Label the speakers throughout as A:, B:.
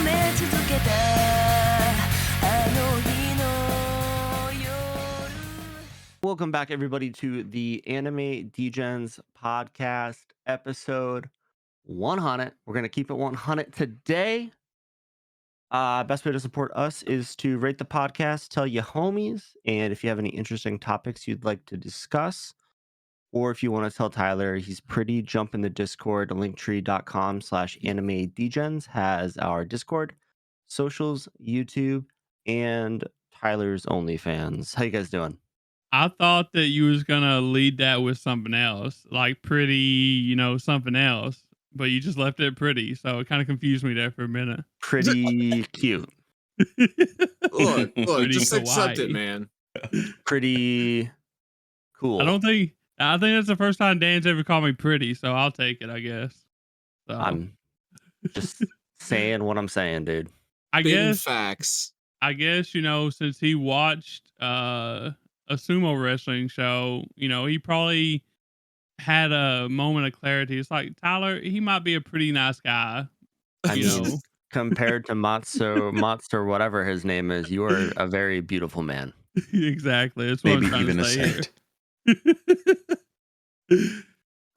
A: め続けたあの日の夜 Welcome back, everybody, to the Anime Degens podcast episode 100. We're going to keep it 100 today. Best way to support us is to rate the podcast, tell your homies, and if you have any interesting topics you'd like to discuss, or if you want to tell Tyler he's pretty, jump in the Discord. Linktree.com/animedegens has our Discord, socials, YouTube, and Tyler's OnlyFans. How you guys doing?
B: I thought that you was gonna lead that with something else, like pretty, something else, but you just left it pretty, so it kind of confused me there for a minute.
A: Pretty cute.
C: Look,
B: Pretty
C: just accept it,
B: kawaii.
C: man.
A: Pretty cool.
B: I think that's the first time Dan's ever called me pretty, so I'll take it, I guess. So
A: I'm just saying what I'm saying, dude.
C: Spitting facts.
B: I guess, since he watched a sumo wrestling show, he probably had a moment of clarity. It's like, Tyler, he might be a pretty nice guy.
A: I mean, compared to Matsu or whatever his name is, you are a very beautiful man.
B: Exactly. That's what
D: Maybe
B: I'm trying
D: even
B: to
D: a
B: say
D: saint.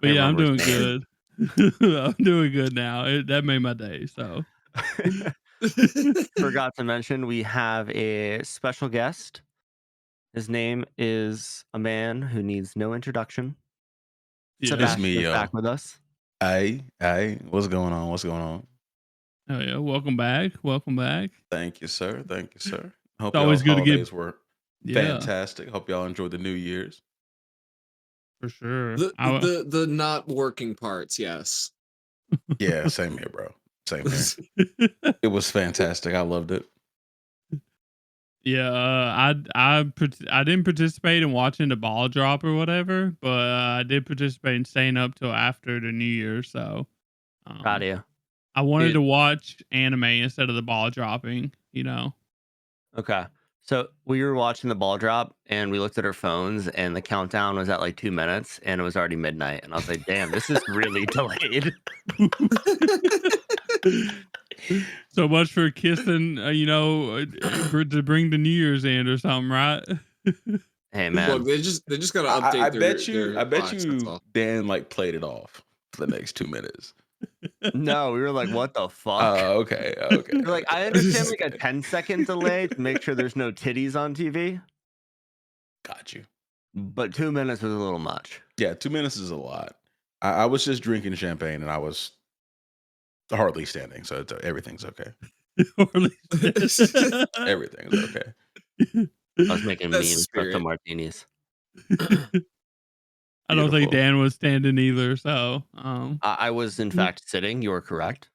B: But yeah, I'm
A: remember
B: doing
A: his
B: good. I'm doing good now. That made my day. So
A: Forgot to mention we have a special guest. His name is a man who needs no introduction.
B: yeah.
A: Sebastian
D: me,
A: is
D: yo.
A: back with us.
D: Hey, what's going on? What's going on?
B: Oh yeah, welcome back.
D: Thank you, sir. Hope
B: It's always
D: y'all's
B: good to get-
D: holidays were
B: Yeah,
D: fantastic. Hope y'all enjoyed the New Year's.
B: for sure.
C: The not working parts, yes.
D: Yeah, same here, bro. Same here. It was fantastic. I loved it.
B: Yeah, I didn't participate in watching the ball drop or whatever, but I did participate in staying up till after the New Year. So
A: Proud of you.
B: I wanted
A: Dude.
B: to watch anime instead of the ball dropping.
A: Okay. So we were watching the ball drop and we looked at our phones and the countdown was at like 2 minutes and it was already midnight. And I was like, damn, this is really delayed.
B: So much for kissing, to bring the New Year's in or something, right?
A: Hey, man.
C: Look, they just gotta update.
D: I
C: their,
D: bet you.
C: their
D: I bet
C: clocks, that's
D: you.
C: all.
D: Dan played it off for the next 2 minutes.
A: No, we were like, what the fuck?
D: Okay.
A: We're like, I understand like a 10-second delay to make sure there's no titties on TV,
D: Got you.
A: but 2 minutes was a little much.
D: Yeah, 2 minutes is a lot. I was just drinking champagne and I was hardly standing, so everything's okay.
B: Or at least-
D: Everything's okay.
A: I was making
C: That's the
A: memes for the
C: spirit.
A: martinis.
B: I don't think
D: Beautiful.
B: Dan was standing either. So,
A: I was, in fact, sitting. You were correct.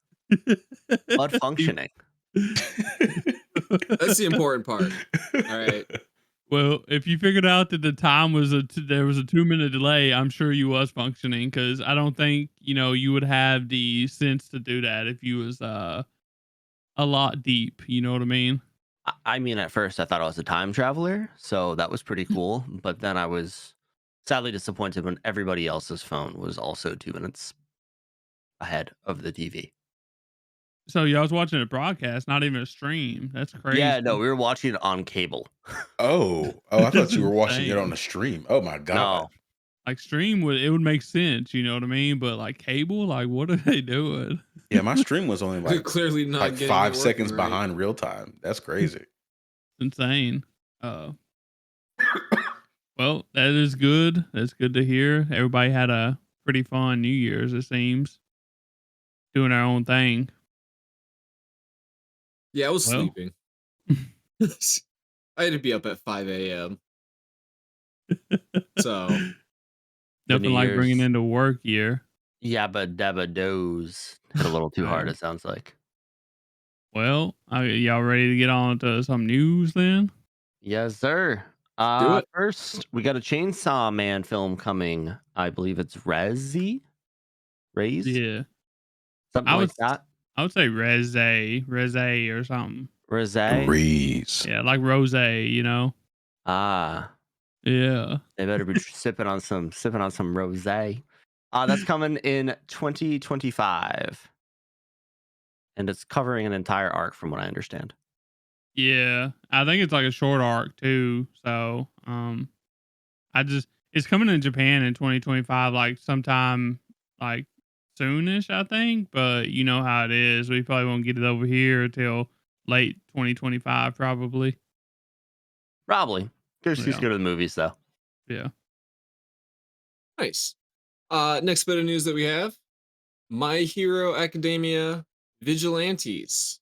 A: But functioning.
C: That's the important part. All right.
B: Well, if you figured out that the time was there was a 2-minute delay, I'm sure you was functioning, because I don't think you would have the sense to do that if you was a lot deep. You know what I mean?
A: I mean, at first I thought I was a time traveler, so that was pretty cool. But then I was sadly disappointed when everybody else's phone was also 2 minutes ahead of the TV.
B: So y'all was watching a broadcast, not even a stream. That's crazy.
A: Yeah, no, we were watching it on cable.
D: Oh, I thought you were watching it
B: Insane.
D: on the stream. Oh my god.
A: No,
B: Like stream would make sense, you know what I mean? But like cable, like what are they doing?
D: Yeah, my stream was only
C: They're
D: like
C: clearly not
D: like
C: getting
D: 5
C: it working
D: seconds
C: right.
D: behind real time. That's crazy.
B: Insane. Well, that is good. That's good to hear. Everybody had a pretty fun New Year's, it seems. Doing our own thing.
C: Yeah, I was
B: Well.
C: sleeping. I had to be up at 5 a.m. So
B: Nothing
A: New
B: like bringing
A: Year's.
B: into work year.
A: Yabba Dabba Doze hit a little too hard, it sounds like.
B: Well, y'all ready to get on to some news then?
A: Yes, sir.
C: do it.
A: First, we got a Chainsaw Man film coming. I believe it's Raised?
B: Yeah.
A: Something like that.
B: I would say rose or something.
A: Rose?
D: Breeze.
B: Yeah, like rose,
A: Ah,
B: Yeah.
A: they better be sipping on some rose. That's coming in 2025. and it's covering an entire arc from what I understand.
B: Yeah, I think it's like a short arc too. So, I just it's coming in Japan in 2025, like sometime like soonish, I think. But you know how it is. We probably won't get it over here until late 2025, probably.
A: Probably. Curious to
B: Yeah,
A: go to the movies though.
B: yeah.
C: Nice. Next bit of news that we have: My Hero Academia Vigilantes,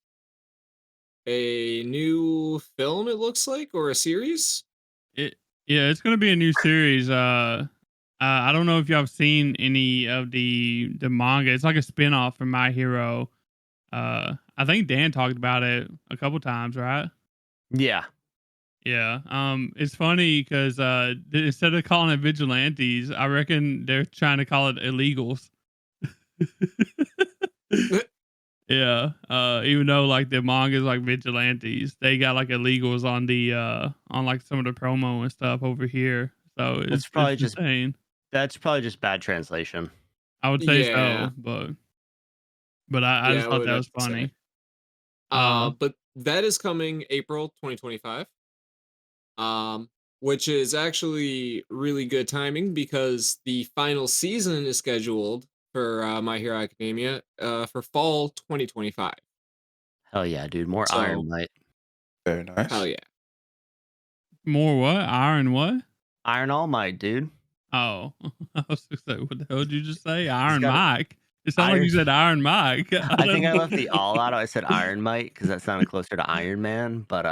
C: a new film. It looks like, or a series.
B: It yeah, it's gonna be a new series. I don't know if y'all have seen any of the manga. It's like a spinoff from My Hero. I think Dan talked about it a couple times, right?
A: Yeah.
B: Yeah. It's funny because instead of calling it vigilantes, I reckon they're trying to call it illegals. Yeah. Even though like the manga is like vigilantes, they got like illegals on the on like some of the promo and stuff over here. So
A: That's
B: it's
A: probably just
B: insane.
A: bad translation.
B: I would say
C: Yeah,
B: so, but I
C: yeah,
B: just
C: I
B: thought
C: would
B: that
C: have
B: was
C: to say.
B: funny. Uh,
C: But that is coming April 2025. Um, which is actually really good timing because the final season is scheduled for My Hero Academia for fall 2025.
A: Hell yeah, dude. More
C: So
A: Iron Might.
D: Very
C: hell
D: nice.
C: yeah.
B: more what? Iron what?
A: Iron All Might, dude.
B: Oh, I was gonna say, what the hell did you just say?
A: He's
B: Iron
A: got
B: Mike. It sounded like
A: Iron.
B: you said Iron Mike. I
A: I think
B: don't
A: I left the
B: know.
A: all out. I said Iron Might because that sounded closer to Iron Man, but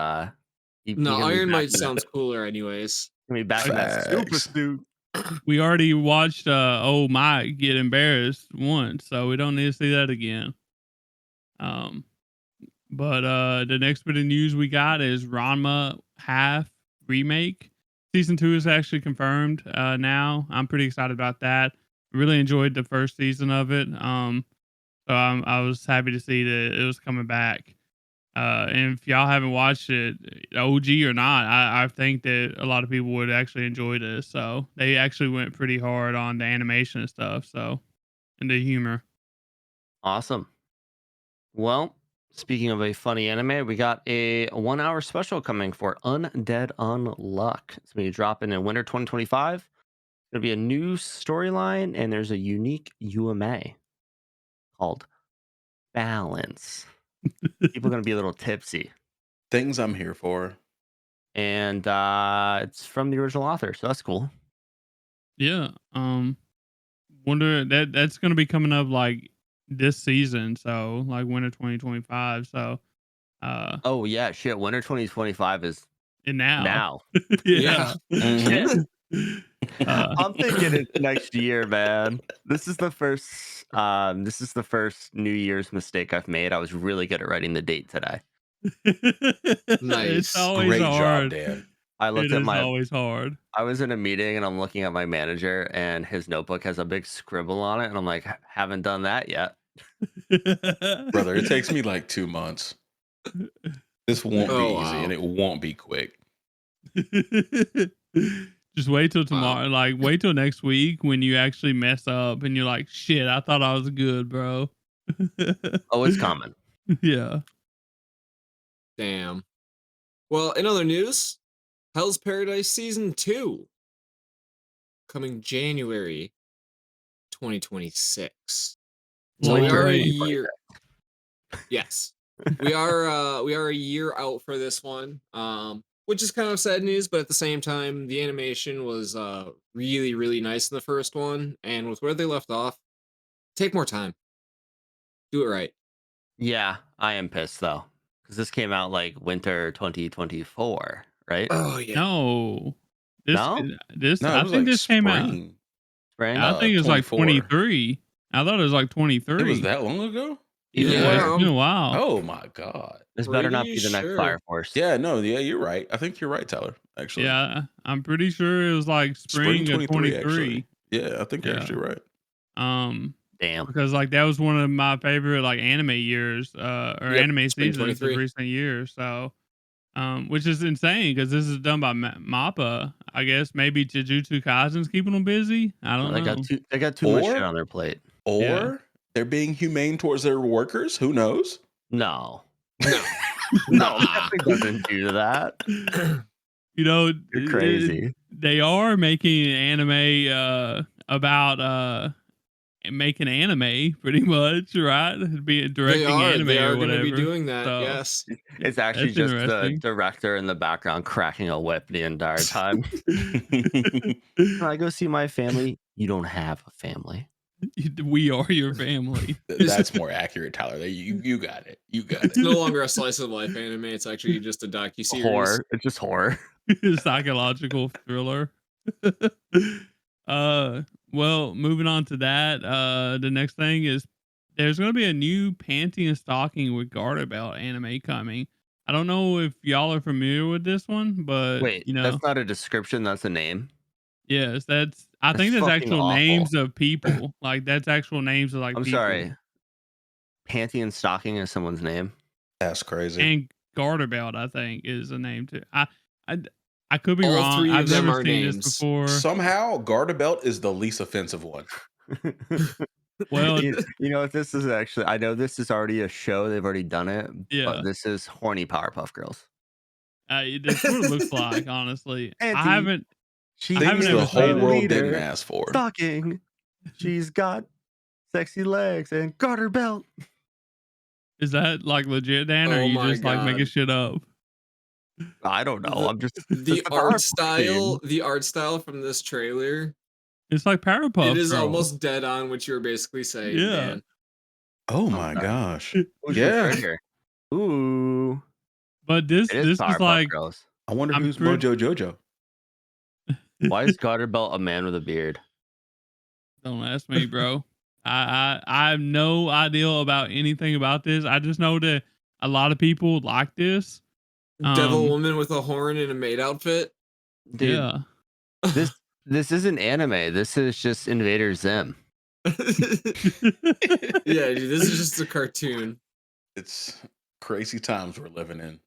C: No,
A: gonna be
C: Iron
A: back
C: Might
A: in that
C: sounds cooler anyways.
A: super
D: Facts.
A: suit.
B: We already watched old Mike get embarrassed once, so we don't need to see that again. Um, but the next bit of news we got is Ranma Half remake. Season 2 is actually confirmed now. I'm pretty excited about that. Really enjoyed the first season of it. So I was happy to see that it was coming back. And if y'all haven't watched it, OG or not, I think that a lot of people would actually enjoy this. So they actually went pretty hard on the animation and stuff. So and the humor.
A: Awesome. Well, speaking of a funny anime, we got a 1 hour special coming for Undead Unluck. It's going to be dropping in winter 2025. It's going to be a new storyline, and there's a unique UMA called Balance. People are going to be a little tipsy.
D: Things I'm here for.
A: And it's from the original author, so that's cool.
B: Yeah. Wonder that's gonna be coming up like this season, so like winter 2025. So
A: Oh, yeah, shit. Winter 2025 is
B: and now.
A: now.
C: Yeah.
B: Yeah.
A: Shit.
D: Mhm.
A: I'm thinking it's next year, man. This is the first New Year's mistake I've made. I was really good at writing the date today.
B: It's
C: Nice.
B: always
D: Great job,
B: hard.
D: Dan.
A: I
B: It
A: looked at
B: is
A: my
B: always hard.
A: I was in a meeting and I'm looking at my manager and his notebook has a big scribble on it and I'm like, haven't done that yet.
D: Brother, it takes me like 2 months. This won't be
C: Oh
D: easy and
C: wow.
D: it won't be quick.
B: Just wait till
C: Wow.
B: tomorrow. Like, wait till next week when you actually mess up and you're like, shit, I thought I was good, bro.
A: Oh, it's common.
B: Yeah.
C: Damn. Well, in other news, Hell's Paradise season 2 coming January 2026. So we
A: Winter
C: are a
B: Wait.
A: 2020.
C: year. Yes. We are a year out for this one. Which is kind of sad news, but at the same time, the animation was really, really nice in the first one. And with where they left off, take more time. Do it right.
A: Yeah, I am pissed though. Because this came out like winter 2024, right?
C: Oh yeah.
B: No. This
A: No?
B: this
D: No, it
B: I
D: was
B: think
D: like
B: this came out.
D: spring.
A: Spring?
B: I think it's like
D: 24.
B: 23. I thought it was like
D: It was
B: 23.
D: that long ago?
A: Even
B: Yeah,
C: Yeah,
B: it's
A: worse.
B: been
C: I'm
B: a while.
D: Oh my god.
A: This better not
C: pretty
A: be the next
C: sure.
A: Fire Force.
D: Yeah, no, yeah, you're right. I think you're right, Tyler. Actually,
B: Yeah, I'm pretty sure it was like
D: spring
B: spring of
D: 23. Actually,
B: 23.
D: yeah, I think you're
B: Yeah.
D: actually right.
B: Um,
A: Damn.
B: because like that was one of my favorite like anime years, or
C: Yep,
B: anime
C: spring
B: seasons of
C: 23.
B: recent years. So, which is insane because this is done by Mappa. I guess maybe Jujutsu Kaisen's keeping them busy. I don't know.
A: They got too much shit
D: Or
A: on their plate.
B: Yeah.
D: or they're being humane towards their workers. Who knows?
A: No.
C: No.
A: No,
C: Nah.
A: it doesn't do that.
B: You know,
A: You're crazy.
B: they are making an anime about making anime pretty much, right? Directing anime
C: They
B: or
C: are going to be
B: whatever.
C: doing that.
B: So
C: Yes.
A: It's actually
B: that's
A: just the
B: interesting.
A: director in the background cracking a whip the entire time. When I go see my family, you don't have a family.
B: We are your family.
D: That's more accurate, Tyler. You got it. You got
C: It's
D: it.
C: no longer a slice of life anime. It's actually just a docuseries.
A: Horror. It's just horror.
B: Psychological thriller. uh well, moving on to that, the next thing is there's gonna be a new panty and stocking with garter belt anime coming. I don't know if y'all are familiar with this one, but
A: Wait, that's not a description. That's a name.
B: yes, I
A: That's
B: think that's
A: fucking
B: actual
A: awful.
B: names of people. Like that's actual names of like
A: I'm
B: people.
A: sorry. Panty and stocking is someone's name.
D: That's crazy.
B: And garter belt, I think, is a name too. I I could be
C: All
B: wrong.
C: three
B: I've
C: of them
B: never
C: are
B: seen this
C: names.
B: before.
D: Somehow, garter belt is the least offensive one.
B: Well,
A: you know what this is actually? I know this is already a show. They've already done it,
B: yeah.
A: but this is horny Powerpuff Girls.
B: That's what it looks like, honestly. I
A: Panty.
B: haven't
A: She's
B: haven't
D: Things
B: ever
D: the whole
B: seen it.
D: world didn't
A: leader.
D: ask for.
A: Stocking. She's got sexy legs and garter belt.
B: Is that like legit, Dan, or
C: Oh
B: you
C: my
B: just like making
C: God.
B: shit up?
A: I don't know.
C: The,
A: I'm just
C: the
A: it's a
C: art
A: Powerpuff
C: style,
A: theme.
C: the art style from this trailer,
B: It's like Powerpuff
C: it is
B: Girls.
C: almost dead on what you were basically saying,
B: Yeah.
C: Dan.
D: Oh
A: I'm
D: my
A: sorry.
D: gosh.
A: Who's your
D: Yeah.
A: trigger? Ooh,
B: But this
A: it is
B: is
A: Powerpuff
B: like
A: Girls.
D: I wonder
B: I'm
D: who's
B: pretty
D: Mojo Jojo.
A: Why is garter belt a man with a beard?
B: don't ask me, bro. I have no idea about anything about this. I just know that a lot of people like this.
C: Devil woman with a horn in a maid outfit.
A: Dude,
B: Yeah.
A: this isn't anime. This is just Invader Zim.
C: Yeah, dude, this is just a cartoon.
D: It's crazy times we're living in.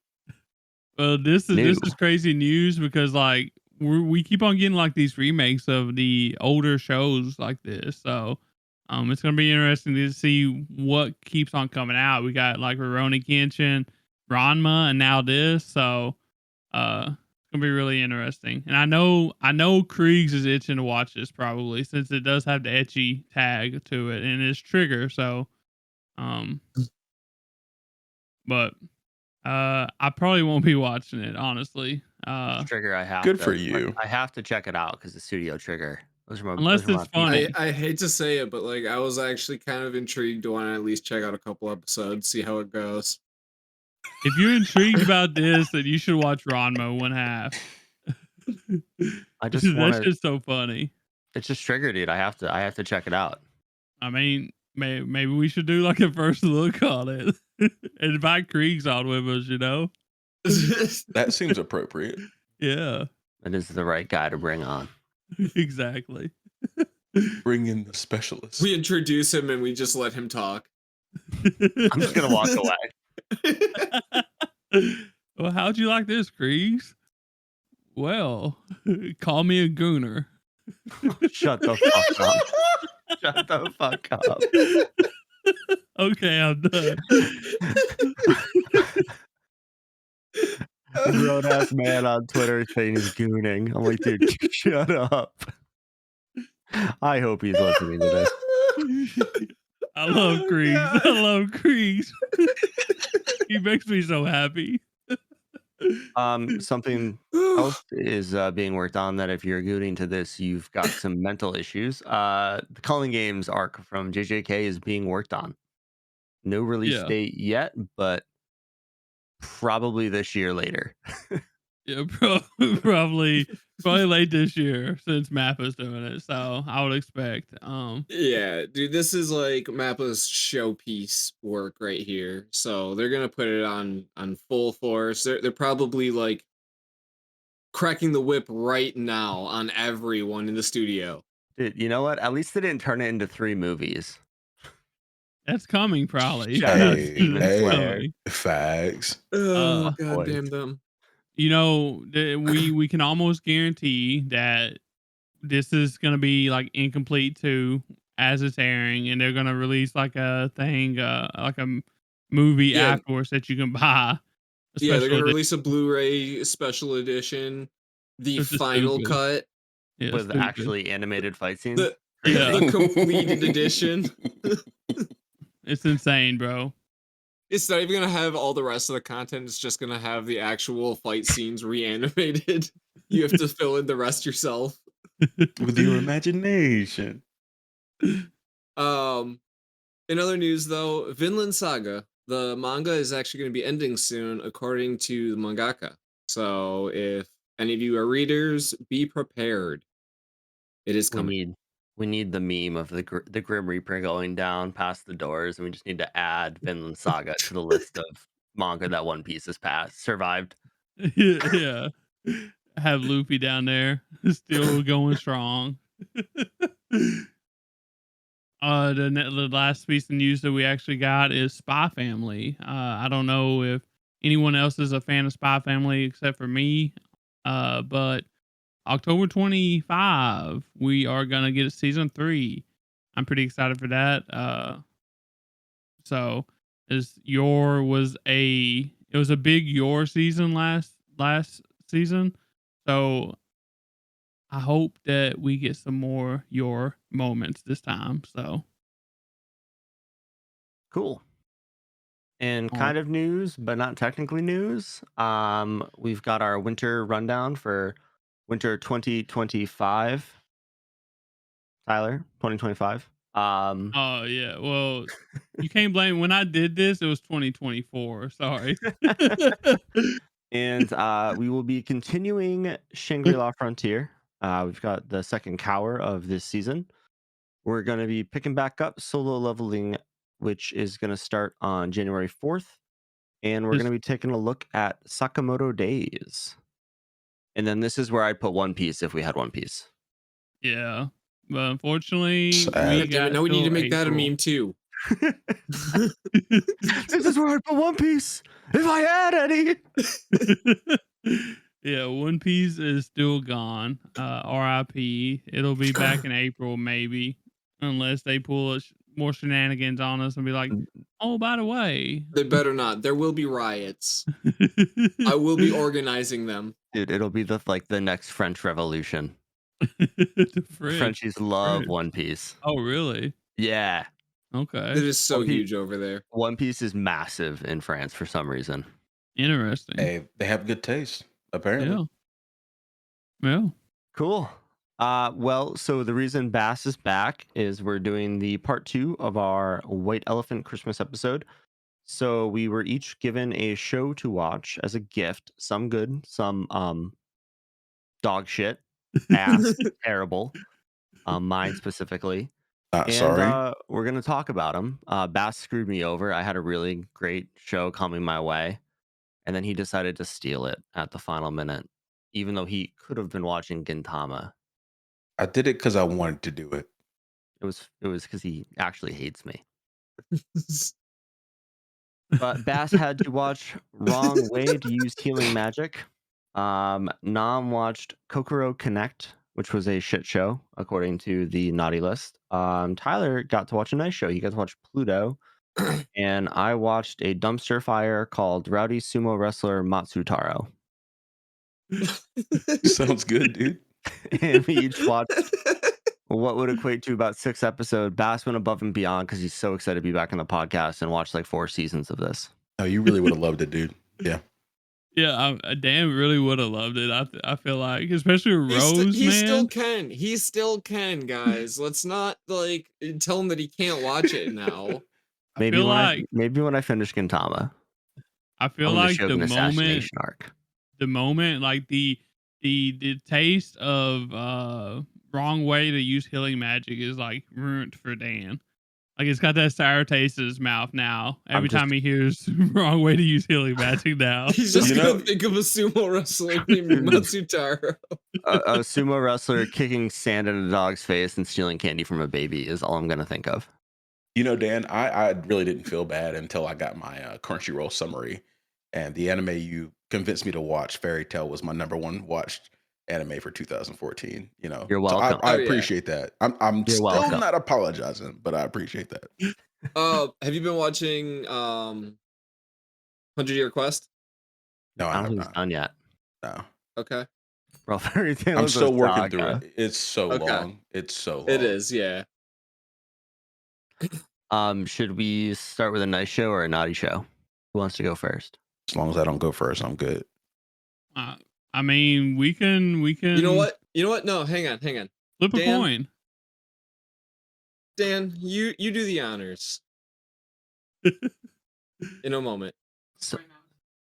B: Well, this
A: New.
B: is crazy news because like we keep on getting like these remakes of the older shows like this. So it's gonna be interesting to see what keeps on coming out. We got like Rurouni Kenshin, Ranma, and now this. So it's gonna be really interesting. And I know Kriegs is itching to watch this probably since it does have the etchy tag to it and it's trigger. So um but I probably won't be watching it, honestly.
A: Trigger, I have
D: Good
A: to.
D: for you.
A: I have to check it out because the Studio Trigger.
B: Unless
A: those are my
B: it's funny.
A: people.
C: I hate to say it, but like I was actually kind of intrigued to want to at least check out a couple episodes, see how it goes.
B: If you're intrigued about this, then you should watch Ranma one half.
A: I just
B: That's
A: want to.
B: just so funny.
A: It's just Trigger, dude. I have to check it out.
B: I mean, maybe we should do like a first look on it and invite Kriegs on with us, you know?
D: That seems appropriate.
B: Yeah,
A: That is the right guy to bring on.
B: exactly.
D: Bring in the specialist.
C: We introduce him and we just let him talk.
A: I'm just gonna walk away.
B: Well, how'd you like this, Kriegs? Well, call me a gooner.
A: Shut the fuck up. Shut the fuck up.
B: Okay, I'm done.
A: Grown ass man on Twitter saying he's gooning. I'm like, dude, shut up. I hope he's listening to this.
B: I love Kriegs. I love Kriegs. He makes me so happy.
A: Something else is being worked on that if you're gooning to this, you've got some mental issues. The Calling Games arc from JJK is being worked on. No release
B: Yeah.
A: date yet, but probably this year later.
B: Yeah, probably late this year since Mappa's doing it. So I would expect.
C: Yeah, dude, this is like Mappa's showpiece work right here. So they're gonna put it on full force. They're probably like cracking the whip right now on everyone in the studio.
A: Dude, you know what? At least they didn't turn it into 3 movies.
B: That's coming probably.
A: Shout out
D: Hey,
A: Steven
D: hey.
A: Slayer.
B: Coming.
D: Facts.
C: Oh,
A: boys.
C: god damn them.
B: You know, we can almost guarantee that this is gonna be like incomplete too as it's airing, and they're gonna release like a thing, like movie
C: Yeah.
B: afterwards that you can buy.
C: Yeah, they're gonna
B: Especially
C: release a Blu-ray special edition, the
B: which is
C: final
B: stupid.
C: cut,
B: Yeah,
A: with
B: stupid.
A: actually animated fight scenes.
C: the
B: Yeah.
C: the completed edition.
B: It's insane, bro.
C: It's not even gonna have all the rest of the content. It's just gonna have the actual fight scenes reanimated. You have to fill in the rest yourself.
D: With your imagination.
C: In other news, though, Vinland Saga, the manga is actually going to be ending soon, according to the mangaka. So if any of you are readers, be prepared. It is
A: We
C: coming.
A: need the meme of the Grim Reaper going down past the doors, and we just need to add Vinland Saga to the list of manga that One Piece has survived.
B: Yeah. Have Luffy down there still going strong. The last piece of news that we actually got is Spy Family. I don't know if anyone else is a fan of Spy Family except for me. But October 25, we are gonna get a season 3. I'm pretty excited for that. So it was a big Your season last season. So I hope that we get some more Your moments this time. So
A: Cool. And
B: Oh.
A: kind of news, but not technically news. We've got our winter rundown for winter 2025. Tyler, 2025.
B: Oh yeah. Well, you can't blame when I did this, it was 2024. Sorry.
A: And we will be continuing Shangri-La Frontier. We've got the second cower of this season. We're going to be picking back up solo leveling, which is going to start on January 4th. And we're going to be taking a look at Sakamoto Days. And then this is where I'd put One Piece if we had One Piece.
B: Yeah. But unfortunately,
D: Sad.
B: we
C: Damn it,
B: got
C: now we need to
B: till
C: make that a
B: April.
C: meme too.
A: This is where I'd put One Piece if I had any.
B: Yeah, One Piece is still gone. RIP. It'll be back in April, maybe, unless they pull more shenanigans on us and be like, "Oh, by the way,
C: They better not. There will be riots. I will be organizing them.
A: Dude, it'll be the next French Revolution.
B: The French.
A: Frenchies love
B: French.
A: One Piece.
B: Oh, really?
A: Yeah.
B: Okay.
C: It is so
A: One Piece-
C: huge over there.
A: One Piece is massive in France for some reason.
B: Interesting.
D: Hey, they have good taste, apparently.
B: Yeah.
A: Cool. Well, so the reason Bass is back is we're doing the part 2 of our White Elephant Christmas episode. So we were each given a show to watch as a gift. Some good, some dog shit, ass, terrible. Mine specifically. And
D: Sorry.
A: we're gonna talk about them. Bass screwed me over. I had a really great show coming my way, and then he decided to steal it at the final minute, even though he could have been watching Gintama.
D: I did it because I wanted to do it.
A: It was because he actually hates me. But Bass had to watch Wrong Way to Use Healing Magic. Nam watched Kokoro Connect, which was a shit show, according to the naughty list. Tyler got to watch a nice show. He got to watch Pluto. And I watched a dumpster fire called Rowdy Sumo Wrestler Matsutaro.
D: Sounds good, dude.
A: And we each watched what would equate to about 6 episodes. Bass went above and beyond because he's so excited to be back on the podcast and watch like 4 seasons of this.
D: Oh, you really would have loved it, dude. Yeah.
B: Yeah, Dan really would have loved it. I feel like, especially Rose,
C: he
B: man.
C: still can. He still can, guys. Let's not like tell him that he can't watch it now.
A: Maybe when I finish Gintama.
B: I feel
A: I'm gonna
B: like
A: show an assassination arc.
B: The moment, like the taste of Wrong Way to Use Healing Magic is like ruined for Dan. Like it's got that sour taste in his mouth now. Every time he hears Wrong Way to Use Healing Magic now.
C: He's just gonna think of a sumo wrestler named Matsutaro.
A: A sumo wrestler kicking sand in a dog's face and stealing candy from a baby is all I'm gonna think of.
D: You know, Dan, I really didn't feel bad until I got my Crunchyroll summary, and the anime you convinced me to watch, Fairy Tail, was my #1 watched anime for 2014. You know,
A: You're welcome.
D: So I appreciate that. I'm still
A: welcome.
D: not apologizing, but I appreciate that.
C: Have you been watching 100 Year Quest?
D: No, I
A: I don't
D: have
A: think it's
D: not.
A: done yet.
D: No.
C: Okay.
A: Bro, Fairy Tail
D: I'm
A: is a
D: still working through
A: saga.
D: it. It's so
C: Okay.
D: long. It's so
C: It
D: long.
C: is, yeah.
A: Should we start with a nice show or a naughty show? Who wants to go first?
D: As long as I don't go first, I'm good.
B: Uh, I mean, we can
C: You know what? You know what? No, hang on.
B: flip a
C: Dan,
B: coin.
C: Dan, you do the honors in a moment.
A: So,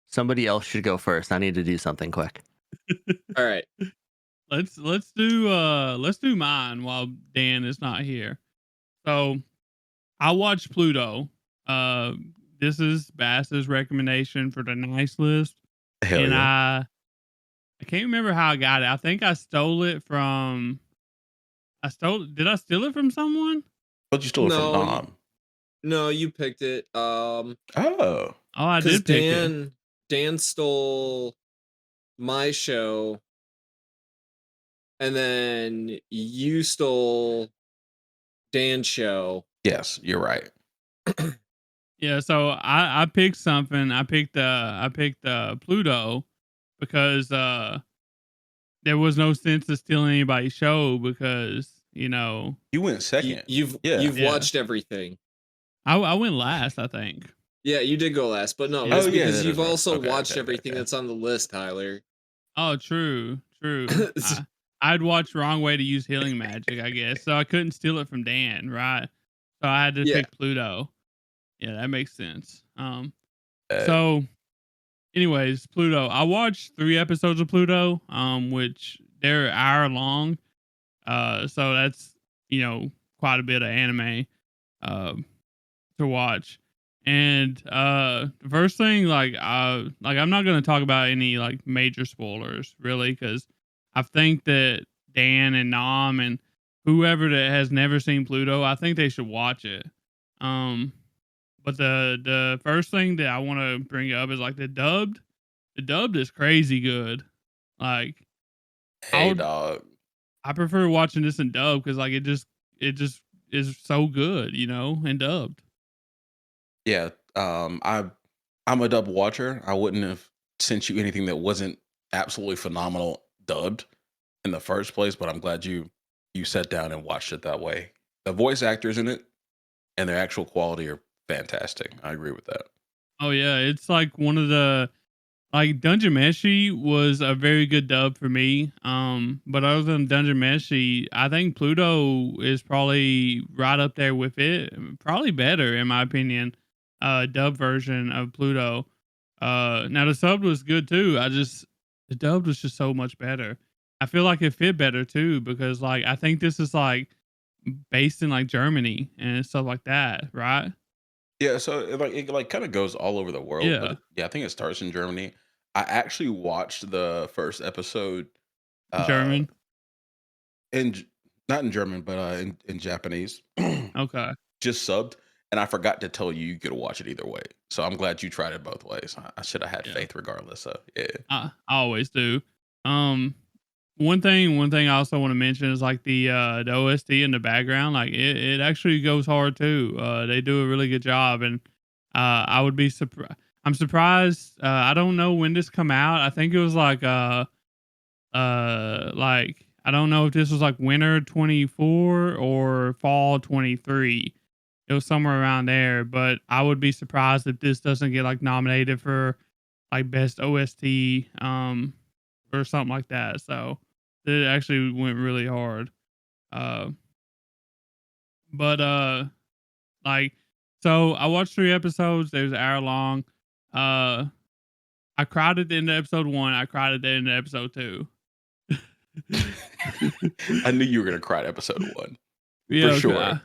A: somebody else should go first. I need to do something quick.
C: All right.
B: Let's do mine while Dan is not here. So I watched Pluto. Uh, this is Bass's recommendation for the nice list,
D: Hell
B: and
D: yeah.
B: I can't remember how I got it. I think I stole it from. Did I steal it from someone?
D: But you stole it from
C: No,
D: Nom.
C: no, you picked it.
D: Oh.
B: Oh, I
C: Because
B: did pick it.
C: Dan stole my show, and then you stole Dan's show.
D: Yes, you're right.
B: Yeah, so I picked something. I picked Pluto because there was no sense to steal anybody's show because
D: You went
C: You,
D: second.
C: you've
D: Yeah.
C: you've
B: Yeah.
C: watched everything.
B: I went last, I think.
C: Yeah, you did go last, but no,
B: Yeah.
C: it's
D: Oh, yeah,
C: because
D: that
C: you've
D: is right.
C: also
D: Okay,
C: watched
D: okay,
C: everything
D: okay.
C: that's on the list, Tyler.
B: Oh, true. I'd watched Wrong Way to Use Healing Magic, I guess. So I couldn't steal it from Dan, right? So I had to
C: Yeah.
B: pick Pluto. Yeah, that makes sense.
D: Uh,
B: So anyways, Pluto. I watched 3 episodes of Pluto, which they're hour long. So that's, quite a bit of anime to watch. And the first thing, I'm not gonna talk about any like major spoilers really, because I think that Dan and Nam and whoever that has never seen Pluto, I think they should watch it. Um, but the first thing that I want to bring up is like the dubbed. The dubbed is crazy good. Like
D: hey, dog.
B: I prefer watching this in dub because like it just is so good, and dubbed.
D: Yeah. I'm a dub watcher. I wouldn't have sent you anything that wasn't absolutely phenomenal dubbed in the first place, but I'm glad you sat down and watched it that way. The voice actors in it and their actual quality are fantastic. I agree with that.
B: Oh yeah, it's like one of the like Dungeon Meshi was a very good dub for me. But other than Dungeon Meshi, I think Pluto is probably right up there with it. Probably better in my opinion. Dub version of Pluto. Now the sub was good too. The dub was just so much better. I feel like it fit better too because like I think this is like based in like Germany and stuff like that, right?
D: Yeah, so it kind of goes all over the world,
B: Yeah,
D: but yeah, I think it starts in Germany. I actually watched the first episode uh
B: German.
D: in not in German, but in Japanese.
B: Okay.
D: Just subbed, and I forgot to tell you you could watch it either way. So I'm glad you tried it both ways. I should have had
B: Yeah.
D: faith regardless. So yeah.
B: I always do. Um, one thing I also want to mention is like the OST in the background. Like it actually goes hard too. They do a really good job, and I would be surprised. I'm surprised. I don't know when this come out. I think it was like I don't know if this was like winter 24 or fall 23. It was somewhere around there, but I would be surprised if this doesn't get like nominated for like best OST or something like that. So it actually went really hard. Uh but like so I watched 3 episodes. They was an hour long. Uh I cried at the end of episode 1. I cried at the end of episode 2.
D: I knew you were gonna cry at episode 1
B: Yeah,
D: for
B: okay.
D: sure.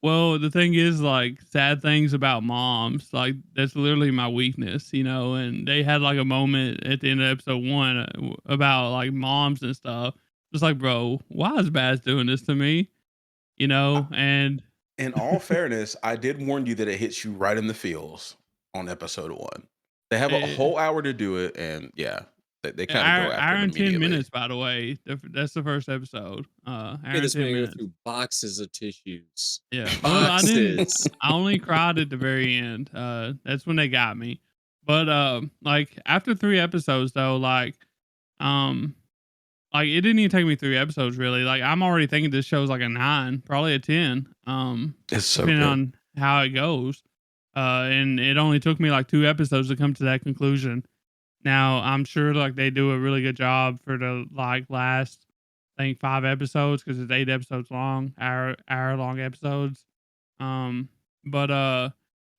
B: Well, the thing is, like, sad things about moms, like, that's literally my weakness, and they had, like, a moment at the end of episode 1 about, like, moms and stuff. It's like, bro, why is Baz doing this to me?
D: I-
B: And
D: In all fairness, I did warn you that it hits you right in the feels on episode 1. They have a
B: eh,
D: whole hour to do it, and yeah, They kind of
B: Hour,
D: go after
B: hour
D: it
B: and 10
D: immediately.
B: minutes, by the way. That's the first episode. Hour
C: Okay,
B: and
C: this
B: 10
C: man go
B: minutes.
C: through boxes of tissues.
B: Yeah. Well, I didn't.
C: Boxes.
B: I only cried at the very end. That's when they got me. But like after 3 episodes though, um, like it didn't even take me 3 episodes really. Like I'm already thinking this show's like a 9, probably a 10.
D: It's so
B: Depending
D: good.
B: on how it goes. And it only took me like 2 episodes to come to that conclusion. Now I'm sure like they do a really good job for the like last I think 5 episodes because it's 8 episodes long, hour long episodes. Um, but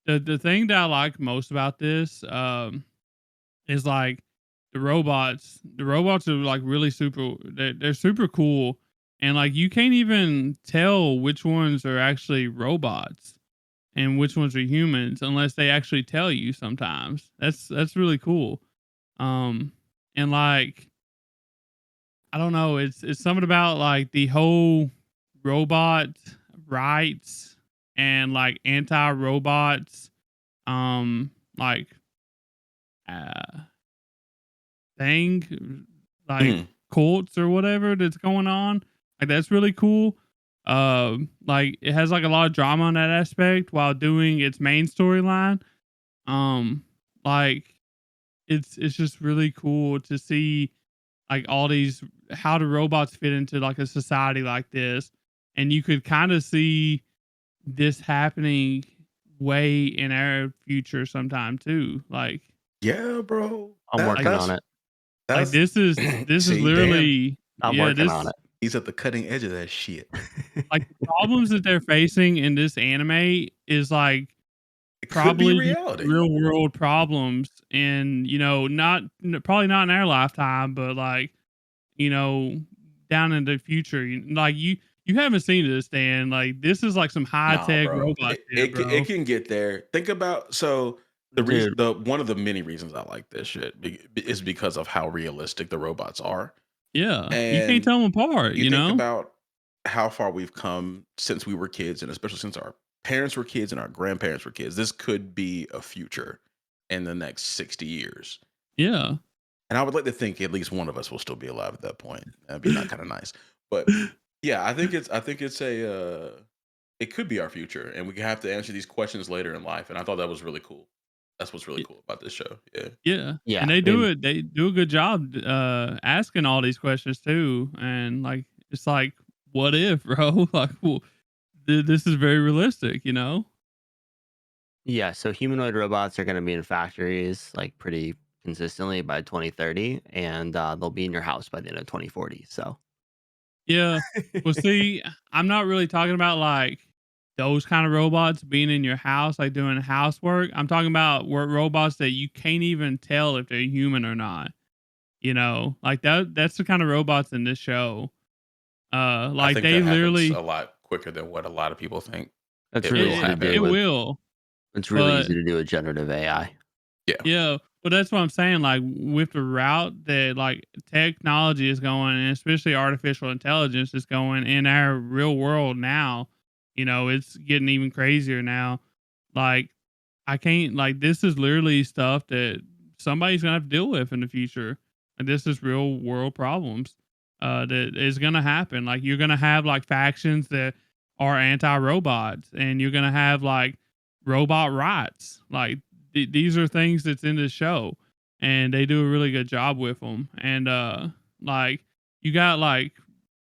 B: the thing that I like most about this is like the robots. The robots are like really super. They're super cool, and like you can't even tell which ones are actually robots and which ones are humans unless they actually tell you. Sometimes that's really cool. Um, and like I don't know, it's something about like the whole robot rights and like anti robots like uh thing like
D: Mhm.
B: cults or whatever that's going on. Like that's really cool. Like it has like a lot of drama on that aspect while doing its main storyline. Um like it's just really cool to see like all these how do robots fit into like a society like this, and you could kind of see this happening way in our future sometime too.
D: Yeah, bro.
A: I'm
D: That
A: working on
D: that's
A: it.
B: Like
D: that's
B: this is
D: see, Dan,
B: literally
A: I'm
B: yeah,
A: working on
B: this
A: it.
D: he's at the cutting edge of that shit.
B: like the problems that they're facing in this anime is like
D: It could be
B: probably
D: reality.
B: real world problems, and not probably not in our lifetime, but like down in the future. Like you haven't seen this, Dan. Like this is like some high
D: Nah,
B: tech
D: bro.
B: robot
D: It,
B: shit,
D: it ca- it
B: bro.
D: can get there. Think about so the reason
A: Dude,
D: the one of the many reasons I like this shit is because of how realistic the robots are.
B: Yeah, you can't
D: And
B: tell them apart.
D: you think about how far we've come since we were kids, and especially since our parents were kids and our grandparents were kids. This could be a future in the next 60 years.
B: Yeah.
D: And I would like to think at least one of us will still be alive at that point. That'd be not kind of nice. But yeah, I think it's it could be our future, and we have to answer these questions later in life. And I thought that was really cool. That's what's really
B: Y-
D: cool about this show. Yeah.
B: Yeah,
A: yeah,
B: and
A: I mean,
B: they do a good job asking all these questions too, and like it's like what if, bro? Like, well, this is very realistic, you know?
A: yeah. So humanoid robots are going to be in factories like pretty consistently by 2030, and they'll be in your house by the end of 2040. So
B: Yeah. Well, see, I'm not really talking about like those kind of robots being in your house, like doing housework. I'm talking about robots that you can't even tell if they're human or not. Like that's the kind of robots in this show.
D: I
B: Like
D: think
B: they
D: that happens a
B: literally
D: lot quicker than what a lot of people think
A: it's
D: it
A: really
D: will
A: easy to
B: it
A: do
D: happen.
A: with.
B: will,
A: It's really
B: but
A: easy to do with generative AI.
D: Yeah.
B: yeah, but that's what I'm saying. Like with the route that like technology is going, and especially artificial intelligence is going in our real world now, it's getting even crazier now. Like I can't like this is literally stuff that somebody's gonna have to deal with in the future. And this is real world problems that is gonna happen. Like you're gonna have like factions that are anti robots, and you're gonna have like robot rights. Like these are things that's in this show, and they do a really good job with them. And like you got like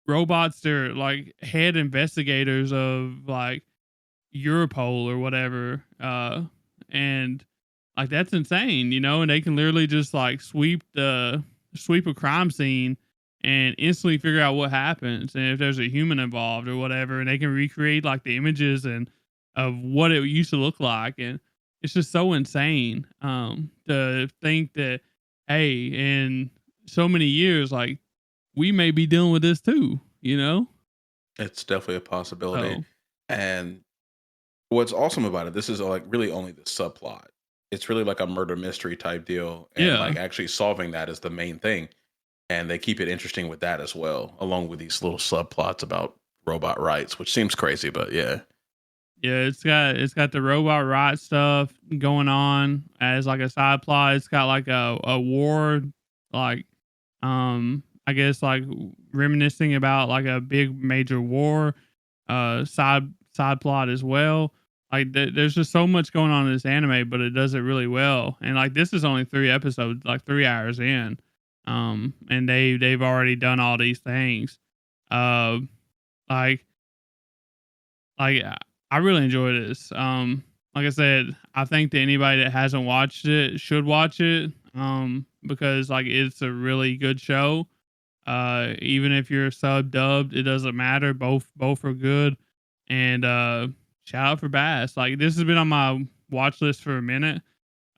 B: robots that are like head investigators of like Europol or whatever. And like that's insane, and they can literally just like sweep a crime scene and instantly figure out what happens and if there's a human involved or whatever, and they can recreate like the images and of what it used to look like. And it's just so insane to think that hey, in so many years, like we may be dealing with this too.
D: It's definitely a possibility.
B: So
D: And what's awesome about it, this is like really only the subplot. It's really like a murder mystery type deal. And
B: yeah.
D: like actually solving that is the main thing. And they keep it interesting with that as well, along with these little subplots about robot rights, which seems crazy, but yeah.
B: Yeah, it's got the robot rights stuff going on as like a side plot. It's got like a war like I guess like reminiscing about like a big major war, side plot as well. Like there's just so much going on in this anime, but it does it really well. And like this is only 3 episodes, like 3 hours in, and they've already done all these things. Uh, like I really enjoy this. Like I said, I think that anybody that hasn't watched it should watch it. Because like it's a really good show. Even if you're sub dubbed, it doesn't matter. Both are good. And shout out for Bass. Like this has been on my watch list for a minute.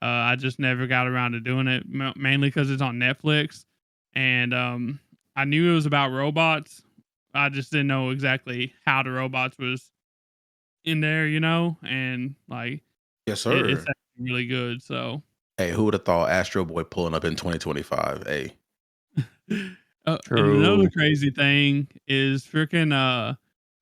B: I just never got around to doing it, mainly because it's on Netflix. And I knew it was about robots. I just didn't know exactly how the robots was in there, and like
D: Yes,
B: it's
D: sir.
B: actually really good. So,
D: Hey, who would have thought Astro Boy pulling up in 2025? Hey,
B: and another
A: True.
B: crazy thing is freaking